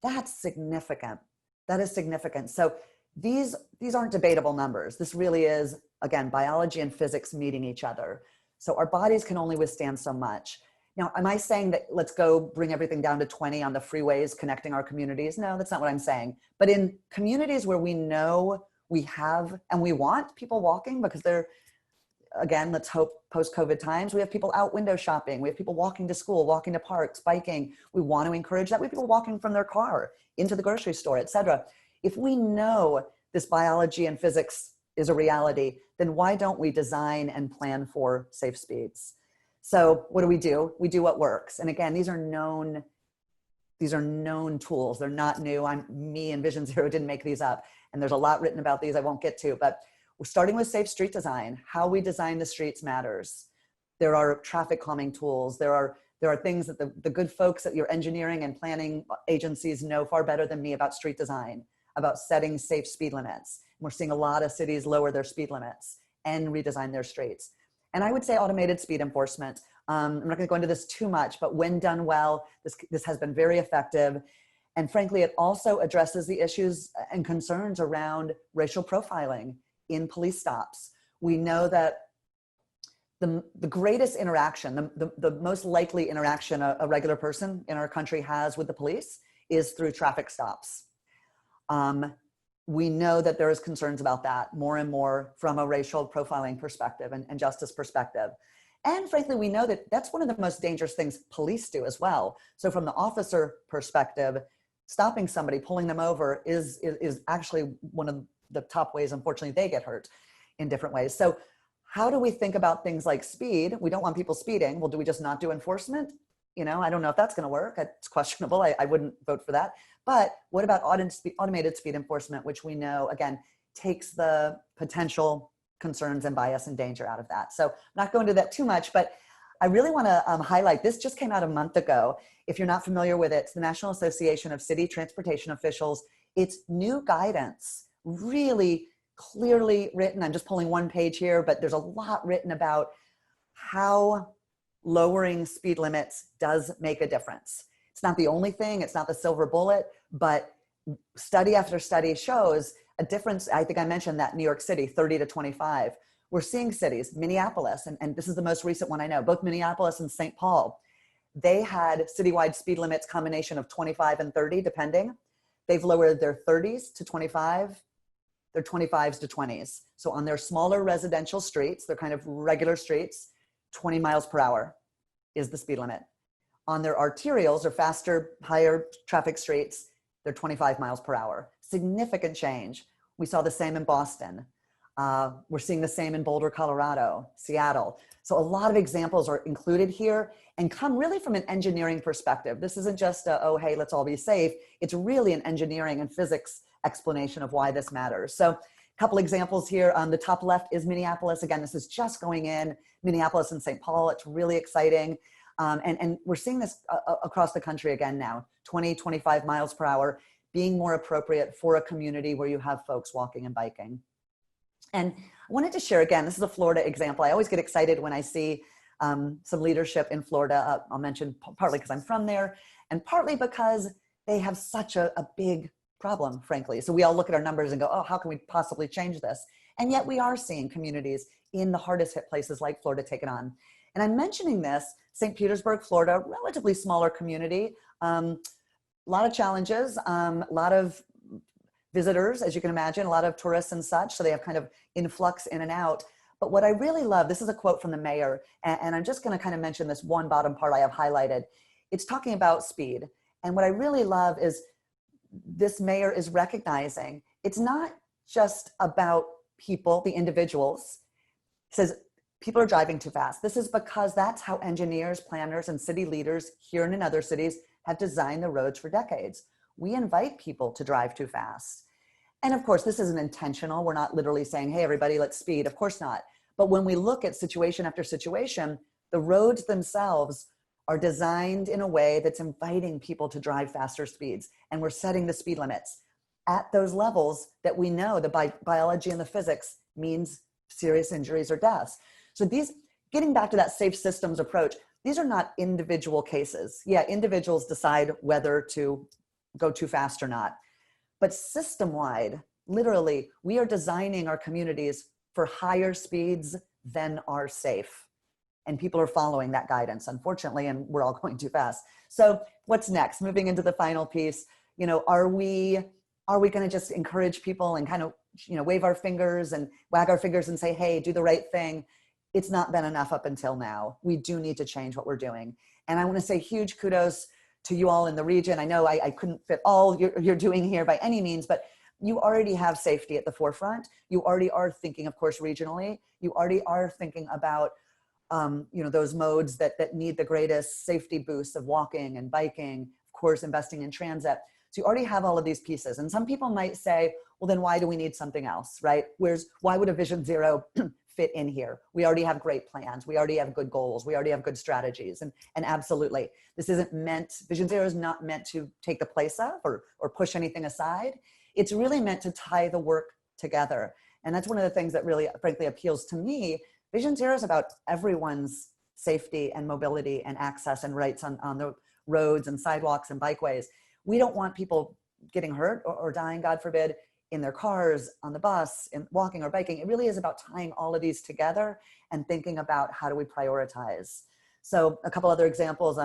That's significant. That is significant. So these aren't debatable numbers. This really is, again, biology and physics meeting each other. So our bodies can only withstand so much. Now, am I saying that let's go bring everything down to 20 on the freeways connecting our communities? No, that's not what I'm saying. But in communities where we know we have and we want people walking because they're, again, let's hope post-COVID times, we have people out window shopping. We have people walking to school, walking to parks, biking. We want to encourage that. We have people walking from their car into the grocery store, et cetera. If we know this biology and physics is a reality, then why don't we design and plan for safe speeds? So what do? We do what works. And again, these are known tools. They're not new. Me and Vision Zero didn't make these up. And there's a lot written about these I won't get to, but we're starting with safe street design. How we design the streets matters. There are traffic calming tools. There are things that the good folks at your engineering and planning agencies know far better than me about street design, about setting safe speed limits. We're seeing a lot of cities lower their speed limits and redesign their streets. And I would say automated speed enforcement. I'm not going to go into this too much, but when done well, this has been very effective. And frankly, it also addresses the issues and concerns around racial profiling in police stops. We know that the greatest interaction, the most likely interaction a regular person in our country has with the police is through traffic stops. We know that there is concerns about that more and more from a racial profiling perspective and justice perspective. And frankly, we know that that's one of the most dangerous things police do as well. So from the officer perspective, stopping somebody, pulling them over is actually one of the top ways, unfortunately, they get hurt in different ways. So how do we think about things like speed? We don't want people speeding. Well, do we just not do enforcement? I don't know if that's going to work. It's questionable. I wouldn't vote for that. But what about automated speed enforcement, which we know, again, takes the potential concerns and bias and danger out of that. So I'm not going into that too much, but I really want to highlight, this just came out a month ago. If you're not familiar with it, it's the National Association of City Transportation Officials. It's new guidance, really clearly written. I'm just pulling one page here, but there's a lot written about how lowering speed limits does make a difference. It's not the only thing, it's not the silver bullet, but study after study shows a difference. I think I mentioned that New York City, 30 to 25. We're seeing cities, Minneapolis, and this is the most recent one I know, both Minneapolis and St. Paul. They had citywide speed limits combination of 25 and 30, depending. They've lowered their 30s to 25, their 25s to 20s. So on their smaller residential streets, they're kind of regular streets, 20 miles per hour is the speed limit. On their arterials or faster, higher traffic streets, they're 25 miles per hour. Significant change. We saw the same in Boston. We're seeing the same in Boulder, Colorado, Seattle. So a lot of examples are included here and come really from an engineering perspective. This isn't just a, oh, hey, let's all be safe. It's really an engineering and physics explanation of why this matters. So a couple examples here. On the top left is Minneapolis. Again, this is just going in Minneapolis and St. Paul. It's really exciting. And we're seeing this across the country again now, 20, 25 miles per hour being more appropriate for a community where you have folks walking and biking. And I wanted to share, again, this is a Florida example. I always get excited when I see some leadership in Florida. I'll mention partly because I'm from there and partly because they have such a big problem, frankly. So we all look at our numbers and go, oh, how can we possibly change this? And yet we are seeing communities in the hardest hit places like Florida take it on. And I'm mentioning this, St. Petersburg, Florida, relatively smaller community, a lot of challenges, a lot of visitors, as you can imagine, a lot of tourists and such. So they have kind of influx in and out. But what I really love, this is a quote from the mayor, and I'm just going to kind of mention this one bottom part I have highlighted. It's talking about speed. And what I really love is this mayor is recognizing it's not just about people, the individuals. He says, people are driving too fast. This is because that's how engineers, planners, and city leaders here and in other cities have designed the roads for decades. We invite people to drive too fast. And of course, this isn't intentional. We're not literally saying, hey, everybody, let's speed. Of course not. But when we look at situation after situation, the roads themselves are designed in a way that's inviting people to drive faster speeds. And we're setting the speed limits at those levels that we know the biology and the physics means serious injuries or deaths. So these, getting back to that safe systems approach, these are not individual cases. Yeah, individuals decide whether to go too fast or not. But system-wide, literally, we are designing our communities for higher speeds than are safe. And people are following that guidance, unfortunately, and we're all going too fast. So what's next? Moving into the final piece, you know, are we going to just encourage people and kind of, you know, wave our fingers and wag our fingers and say, hey, do the right thing? It's not been enough up until now. We do need to change what we're doing. And I want to say huge kudos to you all in the region. I know I couldn't fit all you're doing here by any means, but you already have safety at the forefront. You already are thinking, of course, regionally. You already are thinking about you know, those modes that need the greatest safety boosts of walking and biking, of course, investing in transit. So you already have all of these pieces. And some people might say, well, then why do we need something else, right? Why would a Vision Zero fit in here? We already have great plans. We already have good goals. We already have good strategies. And absolutely, this isn't meant, Vision Zero is not meant to take the place of or push anything aside. It's really meant to tie the work together. And that's one of the things that really, frankly, appeals to me. Vision Zero is about everyone's safety and mobility and access and rights on the roads and sidewalks and bikeways. We don't want people getting hurt or dying, God forbid, in their cars, on the bus, in walking or biking. It really is about tying all of these together and thinking about how do we prioritize. So a couple other examples,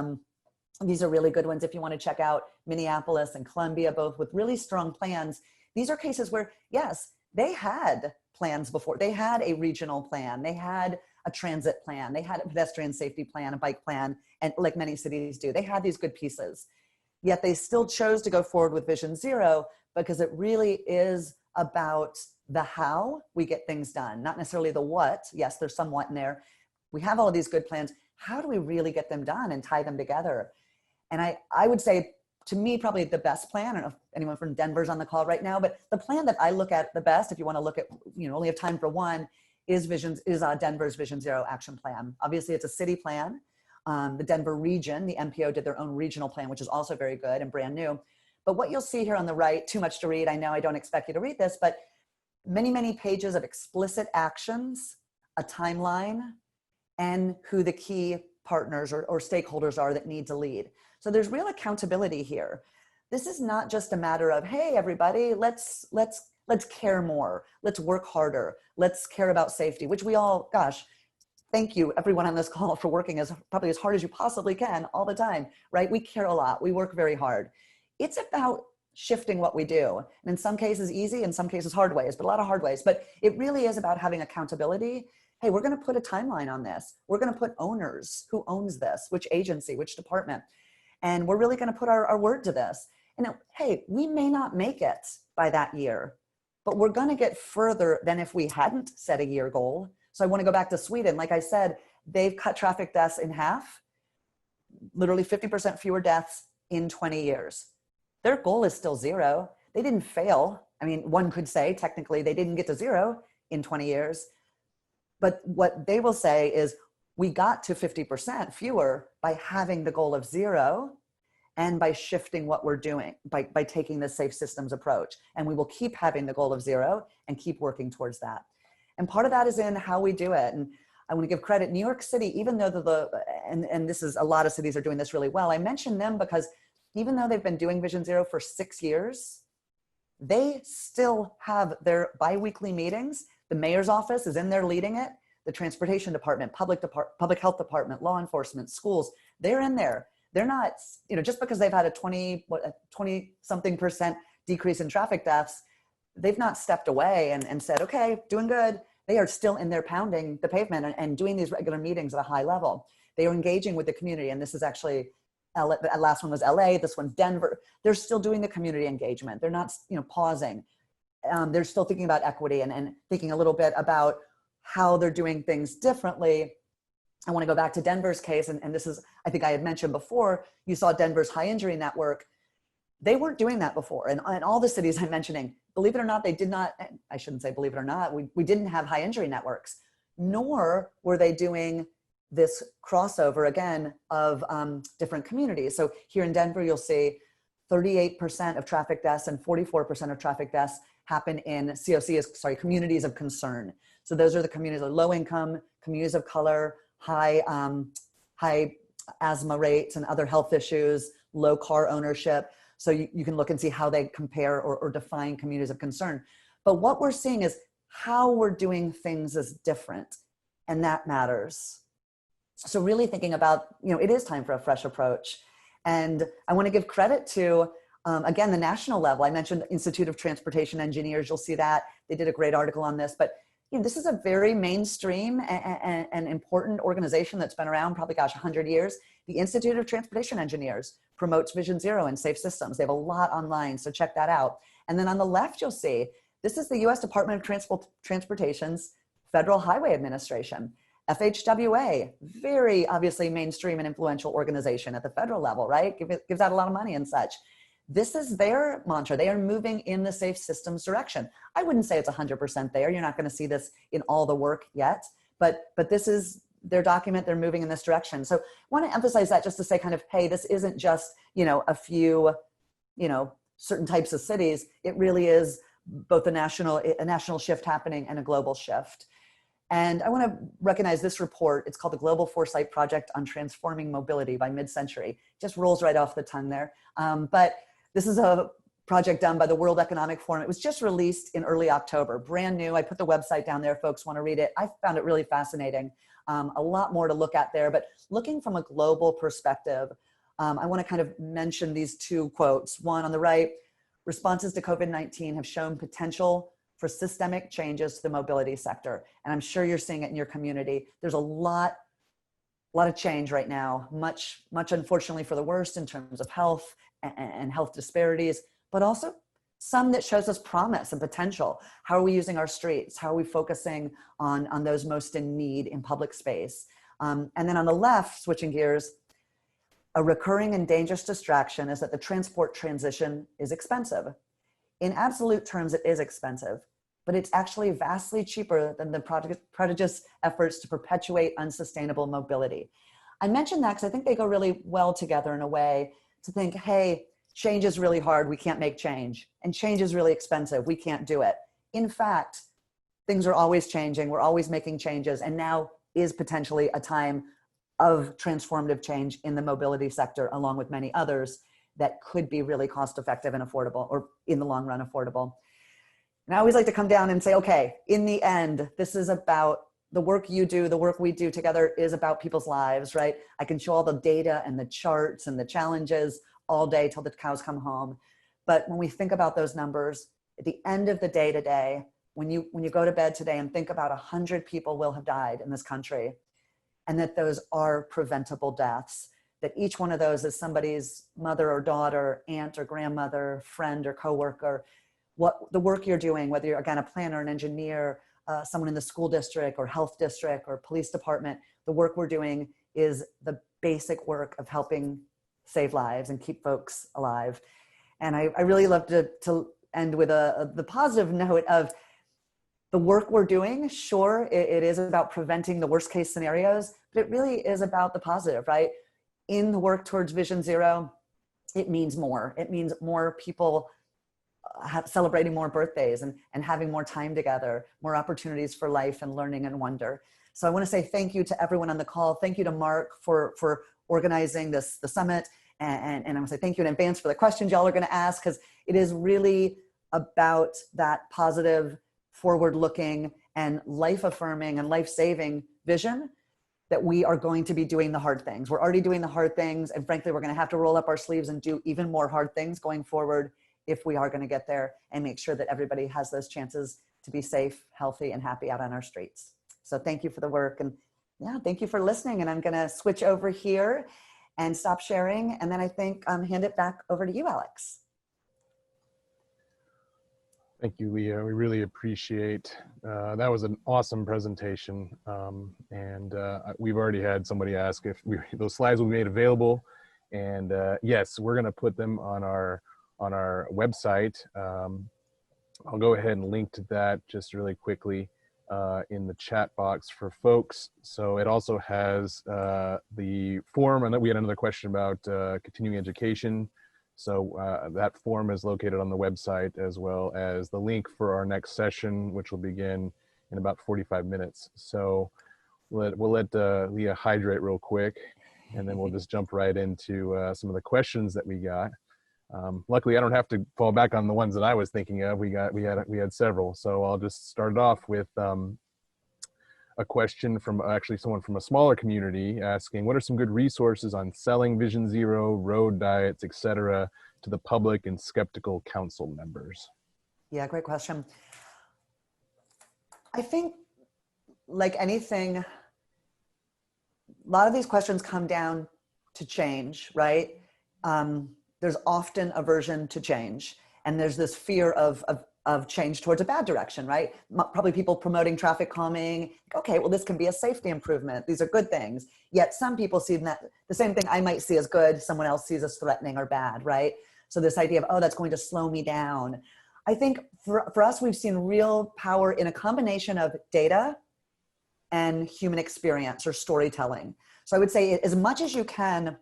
these are really good ones if you want to check out Minneapolis and Columbia, both with really strong plans. These are cases where, yes, they had plans before. They had a regional plan. They had a transit plan. They had a pedestrian safety plan, a bike plan, and like many cities do, they had these good pieces. Yet they still chose to go forward with Vision Zero because it really is about the how we get things done, not necessarily the what. Yes, there's some what in there. We have all of these good plans. How do we really get them done and tie them together? And I would say, to me, probably the best plan, I don't know if anyone from Denver's on the call right now, but the plan that I look at the best, if you want to look at, you know, only have time for one, is Denver's Vision Zero action plan. Obviously, it's a city plan. The Denver region, the MPO did their own regional plan, which is also very good and brand new. But what you'll see here on the right, too much to read. I know I don't expect you to read this, but many, many pages of explicit actions, a timeline, and who the key partners or stakeholders are that need to lead. So there's real accountability here. This is not just a matter of, hey, everybody, let's care more. Let's work harder. Let's care about safety, which we all, gosh, thank you everyone on this call for working probably as hard as you possibly can all the time, right? We care a lot. We work very hard. It's about shifting what we do. And in some cases easy, in some cases hard ways, but a lot of hard ways. But it really is about having accountability. Hey, we're going to put a timeline on this. We're going to put owners. Who owns this? Which agency? Which department? And we're really going to put our word to this. And hey, we may not make it by that year, but we're going to get further than if we hadn't set a year goal. So I want to go back to Sweden. Like I said, they've cut traffic deaths in half, literally 50% fewer deaths in 20 years. Their goal is still zero. They didn't fail. I mean, one could say technically they didn't get to zero in 20 years. But what they will say is we got to 50% fewer by having the goal of zero and by shifting what we're doing, by taking the safe systems approach. And we will keep having the goal of zero and keep working towards that. And part of that is in how we do it. And I want to give credit, New York City, even though and this is, a lot of cities are doing this really well. I mention them because even though they've been doing Vision Zero for 6 years, they still have their bi-weekly meetings. The mayor's office is in there leading it. The transportation department, public health department, law enforcement, schools, they're in there. They're not, just because they've had a 20-something% decrease in traffic deaths, they've not stepped away and said, okay, doing good. They are still in there pounding the pavement and doing these regular meetings at a high level. They are engaging with the community. And this is actually, the last one was LA, this one's Denver. They're still doing the community engagement. They're not, pausing. They're still thinking about equity and thinking a little bit about how they're doing things differently. I want to go back to Denver's case. And this is, I think I had mentioned before, you saw Denver's high injury network. They weren't doing that before. And all the cities I'm mentioning, believe it or not, they did not, I shouldn't say believe it or not, we didn't have high injury networks, nor were they doing this crossover again of different communities. So here in Denver, you'll see 38% of traffic deaths and 44% of traffic deaths happen in communities of concern. So those are the communities of low income, communities of color, high asthma rates and other health issues, low car ownership. So you can look and see how they compare or define communities of concern. But what we're seeing is how we're doing things is different, and that matters. So really thinking about, it is time for a fresh approach. And I want to give credit to, again, the national level. I mentioned the Institute of Transportation Engineers. You'll see that. They did a great article on this. But this is a very mainstream and important organization that's been around probably, 100 years. The Institute of Transportation Engineers promotes Vision Zero and safe systems. They have a lot online, so check that out. And then on the left, you'll see, this is the U.S. Department of Transportation's Federal Highway Administration. FHWA, very obviously mainstream and influential organization at the federal level, right? Gives out a lot of money and such. This is their mantra. They are moving in the safe systems direction. I wouldn't say it's 100% there. You're not going to see this in all the work yet, but this is their document. They're moving in this direction. So I want to emphasize that just to say kind of, hey, this isn't just, a few, certain types of cities. It really is both a national shift happening and a global shift. And I want to recognize this report. It's called the Global Foresight Project on Transforming Mobility by Mid-Century. Just rolls right off the tongue there. But this is a project done by the World Economic Forum. It was just released in early October, brand new. I put the website down there. Folks want to read it. I found it really fascinating. A lot more to look at there, but looking from a global perspective, I want to kind of mention these two quotes. One on the right, responses to COVID-19 have shown potential for systemic changes to the mobility sector. And I'm sure you're seeing it in your community. There's a lot of change right now, much unfortunately for the worst in terms of health and health disparities, but also some that shows us promise and potential. How are we using our streets? How are we focusing on those most in need in public space? And then on the left, switching gears, a recurring and dangerous distraction is that the transport transition is expensive. In absolute terms, it is expensive, but it's actually vastly cheaper than the prodigious efforts to perpetuate unsustainable mobility. I mention that because I think they go really well together in a way to think, hey, change is really hard. We can't make change. And change is really expensive. We can't do it. In fact, things are always changing. We're always making changes. And now is potentially a time of transformative change in the mobility sector, along with many others that could be really cost effective and affordable, or in the long run affordable. And I always like to come down and say, okay, in the end, this is about the work you do, the work we do together is about people's lives, right? I can show all the data and the charts and the challenges all day till the cows come home. But when we think about those numbers, at the end of the day today, when you go to bed today and think about 100 people will have died in this country, and that those are preventable deaths, that each one of those is somebody's mother or daughter, aunt or grandmother, friend or coworker. What the work you're doing, whether you're, again, a planner, an engineer, someone in the school district or health district or police department, the work we're doing is the basic work of helping save lives and keep folks alive. And I really love to end with the positive note of the work we're doing. Sure, it is about preventing the worst case scenarios, but it really is about the positive, right? In the work towards Vision Zero, it means more. It means more people celebrating more birthdays and having more time together, more opportunities for life and learning and wonder. So I want to say thank you to everyone on the call. Thank you to Mark for organizing the summit. And I want to say thank you in advance for the questions y'all are going to ask, because it is really about that positive, forward-looking and life-affirming and life-saving vision that we are going to be doing the hard things. We're already doing the hard things. And frankly, we're going to have to roll up our sleeves and do even more hard things going forward if we are going to get there and make sure that everybody has those chances to be safe, healthy, and happy out on our streets. So thank you for the work. And yeah, thank you for listening. And I'm going to switch over here and stop sharing. And then I think hand it back over to you, Alex. Thank you, Leah. We really appreciate, that was an awesome presentation. We've already had somebody ask if those slides will be made available. And yes, we're gonna put them on our website. I'll go ahead and link to that just really quickly in the chat box for folks. So it also has the form, and then we had another question about continuing education. So that form is located on the website, as well as the link for our next session, which will begin in about 45 minutes. So we'll let Leah hydrate real quick, and then we'll just jump right into some of the questions that we got. Luckily, I don't have to fall back on the ones that I was thinking of. We had several. So I'll just start it off with a question from actually someone from a smaller community asking, what are some good resources on selling Vision Zero, road diets, etc., to the public and skeptical council members? Yeah, great question. I think, like anything, a lot of these questions come down to change, right? There's often aversion to change, and there's this fear of change towards a bad direction, right? Probably people promoting traffic calming. Okay, well, this can be a safety improvement. These are good things. Yet some people see that the same thing I might see as good, someone else sees as threatening or bad, right? So this idea of, oh, that's going to slow me down. I think for us, we've seen real power in a combination of data and human experience or storytelling. So I would say as much as you can,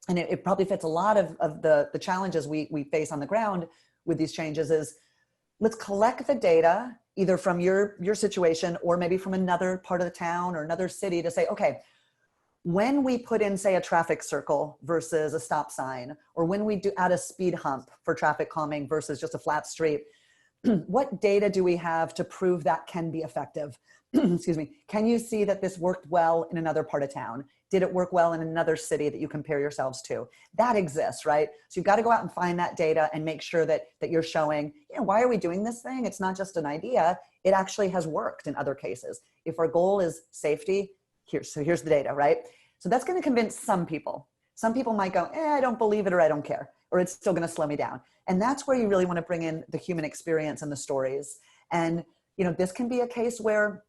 and it probably fits a lot of the challenges we face on the ground with these changes, is let's collect the data either from your situation or maybe from another part of the town or another city to say, okay, when we put in, say, a traffic circle versus a stop sign, or when we do add a speed hump for traffic calming versus just a flat street, what data do we have to prove that can be effective? Excuse me. Can you see that this worked well in another part of town? Did it work well in another city that you compare yourselves to? That exists, right? So you've got to go out and find that data and make sure that you're showing, why are we doing this thing? It's not just an idea. It actually has worked in other cases. If our goal is safety, here's the data, right? So that's going to convince some people. Some people might go, I don't believe it, or I don't care, or it's still going to slow me down. And that's where you really want to bring in the human experience and the stories. And, this can be a case where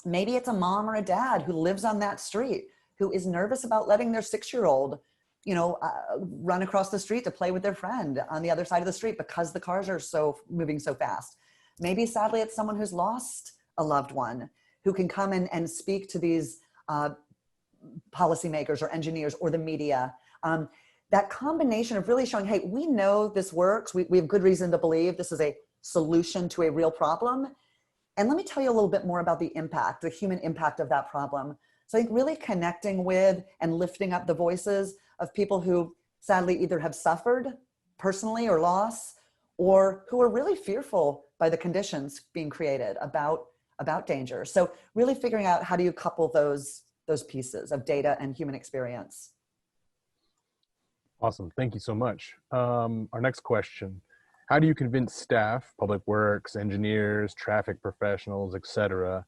maybe it's a mom or a dad who lives on that street, who is nervous about letting their 6-year-old, run across the street to play with their friend on the other side of the street because the cars are moving so fast. Maybe sadly it's someone who's lost a loved one who can come and speak to these policymakers or engineers or the media. That combination of really showing, hey, we know this works. We have good reason to believe this is a solution to a real problem. And let me tell you a little bit more about the impact, the human impact of that problem. So I think really connecting with and lifting up the voices of people who sadly either have suffered personally or loss, or who are really fearful by the conditions being created about danger. So really figuring out how do you couple those pieces of data and human experience. Awesome. Thank you so much. Our next question: how do you convince staff, public works, engineers, traffic professionals, etc.,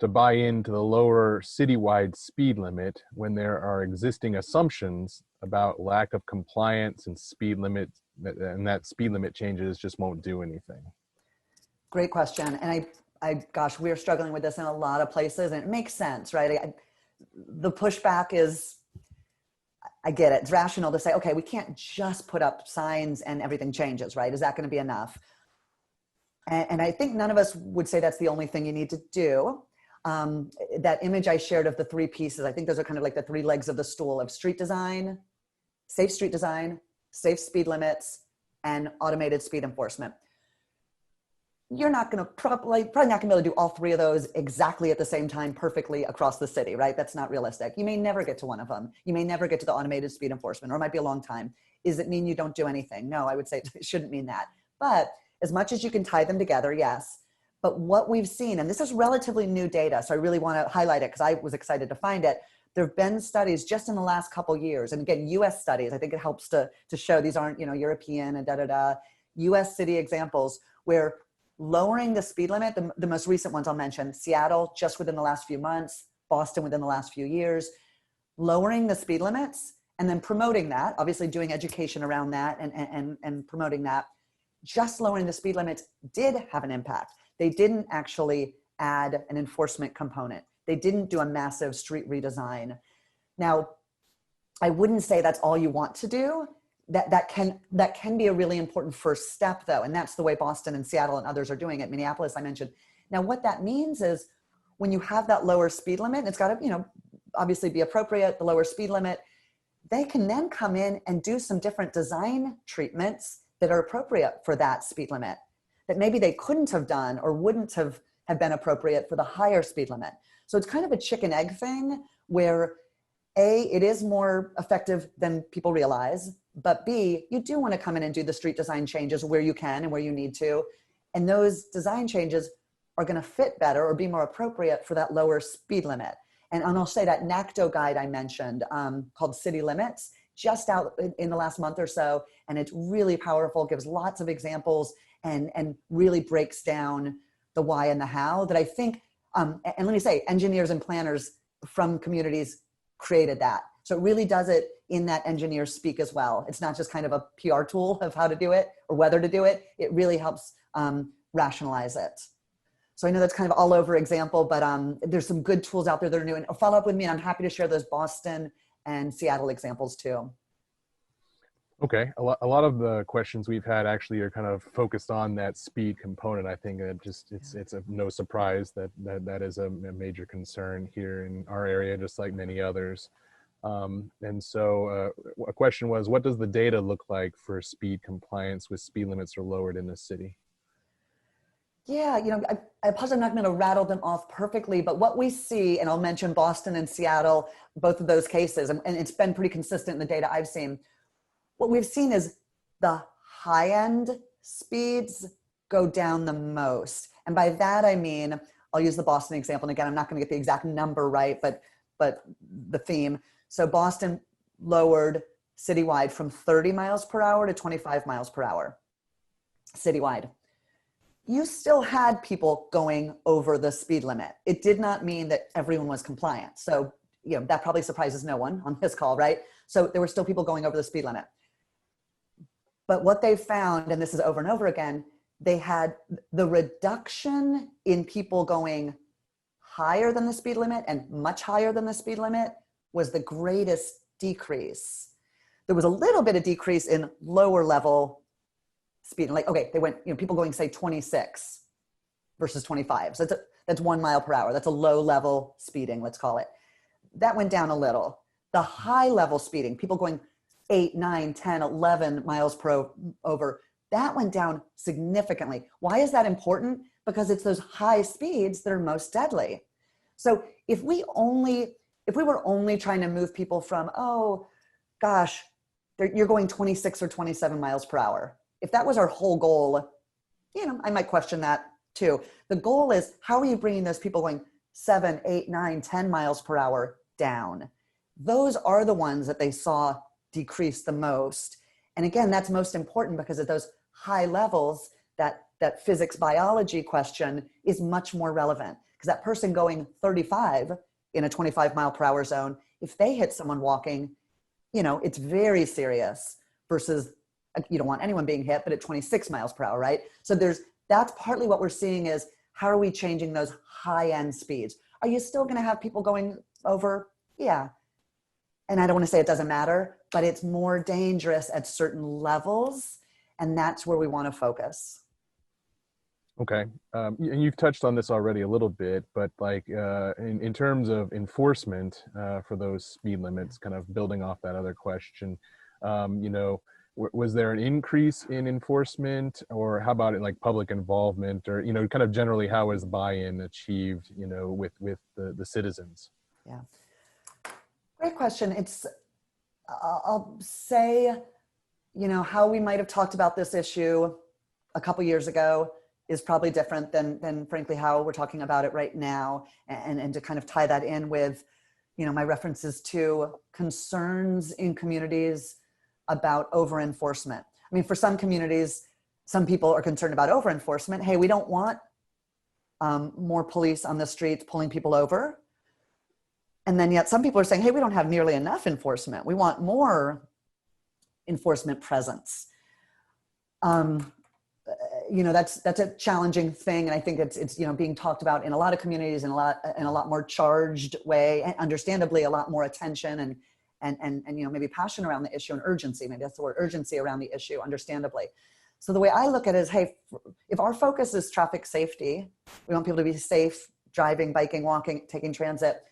to buy into the lower citywide speed limit when there are existing assumptions about lack of compliance and speed limits, and that speed limit changes just won't do anything? Great question. And gosh, we're struggling with this in a lot of places, and it makes sense, right? The pushback is, I get it. It's rational to say, okay, we can't just put up signs and everything changes, right? Is that going to be enough? And I think none of us would say that's the only thing you need to do. That image I shared of the three pieces, I think those are kind of like the three legs of the stool of street design, safe speed limits, and automated speed enforcement. You're not going to probably not going to be able to do all three of those exactly at the same time perfectly across the city, right? That's not realistic. You may never get to one of them. You may never get to the automated speed enforcement, or it might be a long time. Does it mean you don't do anything? No, I would say it shouldn't mean that. But as much as you can tie them together, yes. But what we've seen, and this is relatively new data, so I really want to highlight it because I was excited to find it. There have been studies just in the last couple years, and again, US studies. I think it helps to show these aren't, European and US city examples where lowering the speed limit, the most recent ones I'll mention, Seattle just within the last few months, Boston within the last few years, lowering the speed limits and then promoting that, obviously doing education around that and promoting that, just lowering the speed limits did have an impact. They didn't actually add an enforcement component. They didn't do a massive street redesign. Now, I wouldn't say that's all you want to do. That can be a really important first step though. And that's the way Boston and Seattle and others are doing it. Minneapolis, I mentioned. Now, what that means is when you have that lower speed limit, it's got to, obviously be appropriate, the lower speed limit, they can then come in and do some different design treatments that are appropriate for that speed limit that maybe they couldn't have done or wouldn't have been appropriate for the higher speed limit. So it's kind of a chicken egg thing where A, it is more effective than people realize, but B, you do want to come in and do the street design changes where you can and where you need to. And those design changes are going to fit better or be more appropriate for that lower speed limit. And I'll say that NACDO guide I mentioned called City Limits, just out in the last month or so. And it's really powerful, gives lots of examples and really breaks down the why and the how that I think, and let me say, engineers and planners from communities created that. So it really does it in that engineer speak as well. It's not just kind of a PR tool of how to do it or whether to do it. It really helps rationalize it. So I know that's kind of all over example, but there's some good tools out there that are new. And follow up with me, and I'm happy to share those Boston and Seattle examples too. Okay, a lot of the questions we've had actually are kind of focused on that speed component. I think it's a no surprise that is a major concern here in our area, just like many others. And so a question was, what does the data look like for speed compliance with speed limits are lowered in the city? Yeah, I apologize, I'm not going to rattle them off perfectly, but what we see, and I'll mention Boston and Seattle, both of those cases, and it's been pretty consistent in the data I've seen. What we've seen is the high-end speeds go down the most. And by that, I mean, I'll use the Boston example. And again, I'm not going to get the exact number right, but the theme. So Boston lowered citywide from 30 miles per hour to 25 miles per hour citywide. You still had people going over the speed limit. It did not mean that everyone was compliant. So, that probably surprises no one on this call, right? So there were still people going over the speed limit. But what they found, and this is over and over again, they had the reduction in people going higher than the speed limit and much higher than the speed limit was the greatest decrease. There was a little bit of decrease in lower level speed. Like, okay, they went, people going say 26 versus 25. So that's 1 mile per hour. That's a low level speeding, let's call it. that went down a little. The high level speeding, people going 8, 9, 10, 11 miles per over, that went down significantly. Why is that important? Because it's those high speeds that are most deadly. So if we were only trying to move people from, oh gosh, you're going 26 or 27 miles per hour. If that was our whole goal, I might question that too. The goal is, how are you bringing those people going 7, 8, 9, 10 miles per hour down? Those are the ones that they saw decrease the most. And again, that's most important because at those high levels, that physics biology question is much more relevant, because that person going 35 in a 25 mile per hour zone, if they hit someone walking, it's very serious, versus you don't want anyone being hit, but at 26 miles per hour, right? So that's partly what we're seeing is, how are we changing those high end speeds? Are you still going to have people going over? Yeah. And I don't want to say it doesn't matter, but it's more dangerous at certain levels. And that's where we want to focus. Okay. And you've touched on this already a little bit, but like in terms of enforcement for those speed limits, kind of building off that other question, was there an increase in enforcement, or how about it like public involvement, or, kind of generally how is buy-in achieved, with the citizens? Yeah. Great question. I'll say, how we might have talked about this issue a couple years ago is probably different than frankly how we're talking about it right now. And to kind of tie that in with, my references to concerns in communities about over enforcement. I mean, for some communities, some people are concerned about over enforcement. Hey, we don't want more police on the streets pulling people over. And then yet some people are saying, hey, we don't have nearly enough enforcement. We want more enforcement presence. That's a challenging thing. And I think it's being talked about in a lot of communities in a lot more charged way, and understandably a lot more attention and maybe passion around the issue, and urgency, maybe that's the word, urgency around the issue, understandably. So the way I look at it is, hey, if our focus is traffic safety, we want people to be safe, driving, biking, walking, taking transit,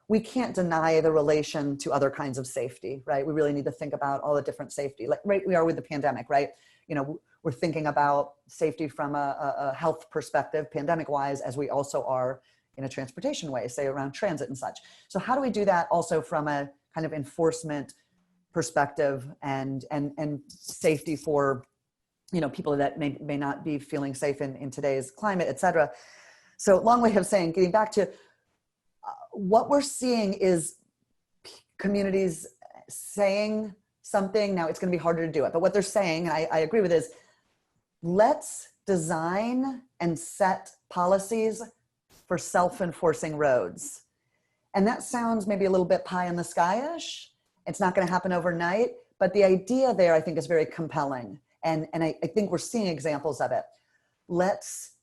we can't deny the relation to other kinds of safety, right? We really need to think about all the different safety, like right we are with the pandemic, right? We're thinking about safety from a health perspective, pandemic wise, as we also are in a transportation way, say around transit and such. So how do we do that also from a kind of enforcement perspective and safety for, people that may not be feeling safe in today's climate, et cetera. So long way of saying, getting back to what we're seeing is communities saying something. Now it's going to be harder to do it, but what they're saying, and I agree with, is let's design and set policies for self-enforcing roads. And that sounds maybe a little bit pie in the sky-ish. It's not going to happen overnight, but the idea there I think is very compelling. And I think we're seeing examples of it. Let's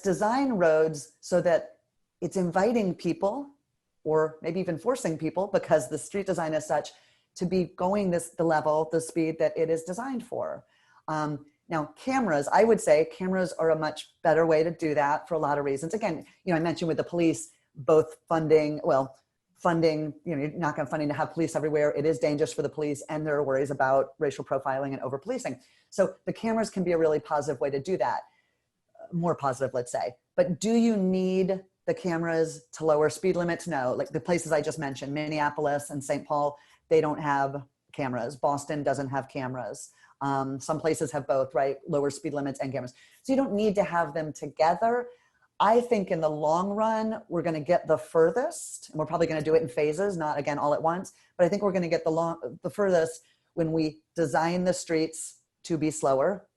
design roads so that it's inviting people, or maybe even forcing people, because the street design is such, to be going the speed that it is designed for. Now cameras, I would say cameras are a much better way to do that for a lot of reasons. Again, I mentioned with the police, both funding, you're not going to funding to have police everywhere. It is dangerous for the police, and there are worries about racial profiling and over policing. So the cameras can be a really positive way to do that. More positive, let's say. But do you need the cameras to lower speed limits? No. Like the places I just mentioned, Minneapolis and St. Paul, they don't have cameras. Boston doesn't have cameras. Some places have both, right? Lower speed limits and cameras. So you don't need to have them together. I think in the long run, we're going to get the furthest, and we're probably going to do it in phases, not again all at once, but I think we're going to get the furthest when we design the streets to be slower,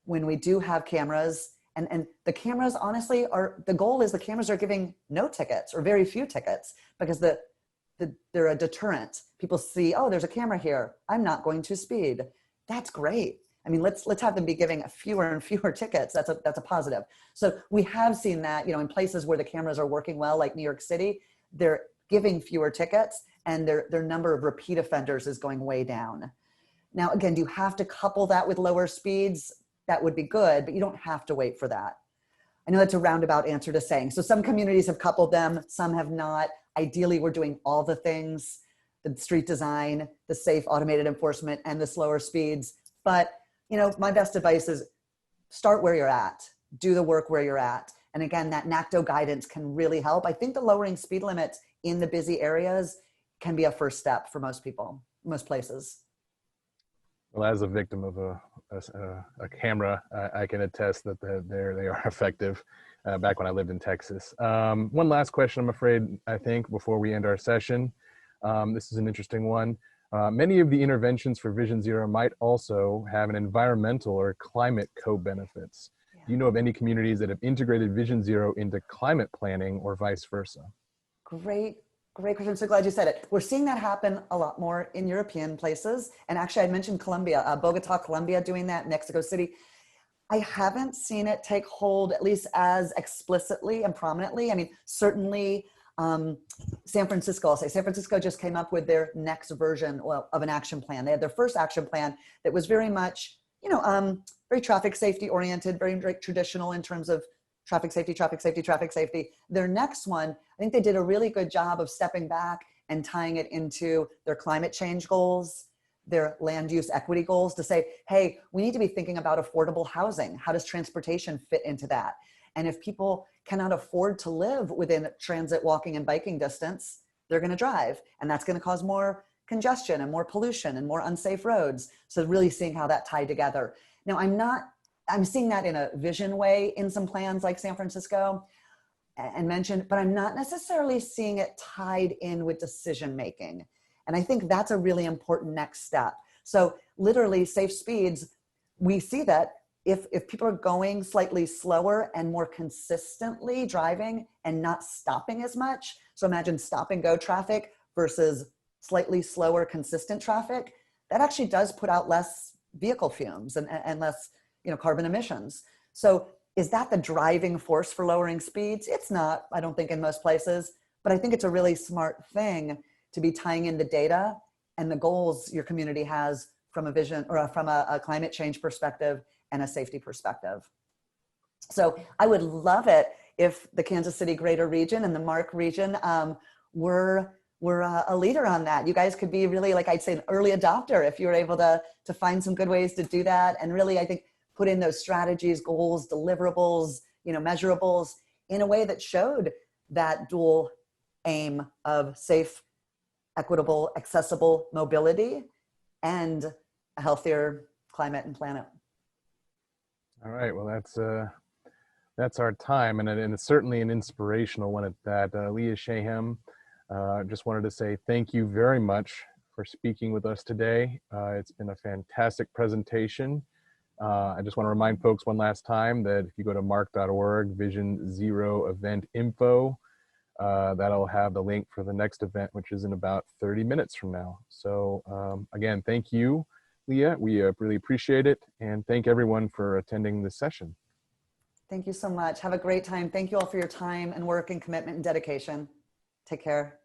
when we do have cameras. And the cameras, honestly, the goal is the cameras are giving no tickets or very few tickets, because they're a deterrent. People see, oh, there's a camera here, I'm not going to speed. That's great. I mean, let's have them be giving fewer and fewer tickets. That's a positive. So we have seen that, in places where the cameras are working well, like New York City, they're giving fewer tickets, and their number of repeat offenders is going way down. Now, again, do you have to couple that with lower speeds? That would be good, but you don't have to wait for that. I know that's a roundabout answer to saying. So some communities have coupled them, some have not. ideally we're doing all the things, the street design, the safe automated enforcement, and the slower speeds. But, you know, my best advice is start where you're at, do the work where you're at. And again, that NACDO guidance can really help. I think the lowering speed limits in the busy areas can be a first step for most people, most places. Well, as a victim of a camera, I can attest that they are effective. Back when I lived in Texas. One last question, I'm afraid, I think, before we end our session. This is an interesting one. Many of the interventions for Vision Zero might also have an environmental or climate co-benefits. Yeah. Do you know of any communities that have integrated Vision Zero into climate planning or vice versa? Great question. I'm so glad you said it. We're seeing that happen a lot more in European places. And actually, I mentioned Colombia, Bogota, Colombia doing that, Mexico City. I haven't seen it take hold, at least as explicitly and prominently. I mean, certainly San Francisco, I'll say San Francisco just came up with their next version of an action plan. They had their first action plan that was very much, you know, very traffic safety oriented, very traditional in terms of traffic safety, traffic safety, traffic safety. Their next one, I think they did a really good job of stepping back and tying it into their climate change goals, their land use equity goals, to say, hey, we need to be thinking about affordable housing. How does transportation fit into that? And if people cannot afford to live within transit, walking, and biking distance, they're going to drive. And that's going to cause more congestion and more pollution and more unsafe roads. So really seeing how that tied together. Now, I'm seeing that in a vision way in some plans like San Francisco and mentioned, but I'm not necessarily seeing it tied in with decision making. And I think that's a really important next step. So literally safe speeds, we see that if people are going slightly slower and more consistently driving and not stopping as much, so imagine stop and go traffic versus slightly slower, consistent traffic, that actually does put out less vehicle fumes and less, you know, carbon emissions. So is that the driving force for lowering speeds? It's not, I don't think, in most places, but I think it's a really smart thing to be tying in the data and the goals your community has from a vision or from a climate change perspective and a safety perspective. So I would love it if the Kansas City greater region and the MARC region were a leader on that. You guys could be really, like I'd say, an early adopter if you were able to find some good ways to do that. And really, I think, put in those strategies, goals, deliverables, you know, measurables in a way that showed that dual aim of safe, equitable, accessible mobility and a healthier climate and planet. All right, well, that's our time, and it's certainly an inspirational one at that. Leah Shahum, just wanted to say thank you very much for speaking with us today. It's been a fantastic presentation. I just want to remind folks one last time that if you go to marc.org, Vision Zero event info, that'll have the link for the next event, which is in about 30 minutes from now. So again, thank you, Leah. We really appreciate it. And thank everyone for attending this session. Thank you so much. Have a great time. Thank you all for your time and work and commitment and dedication. Take care.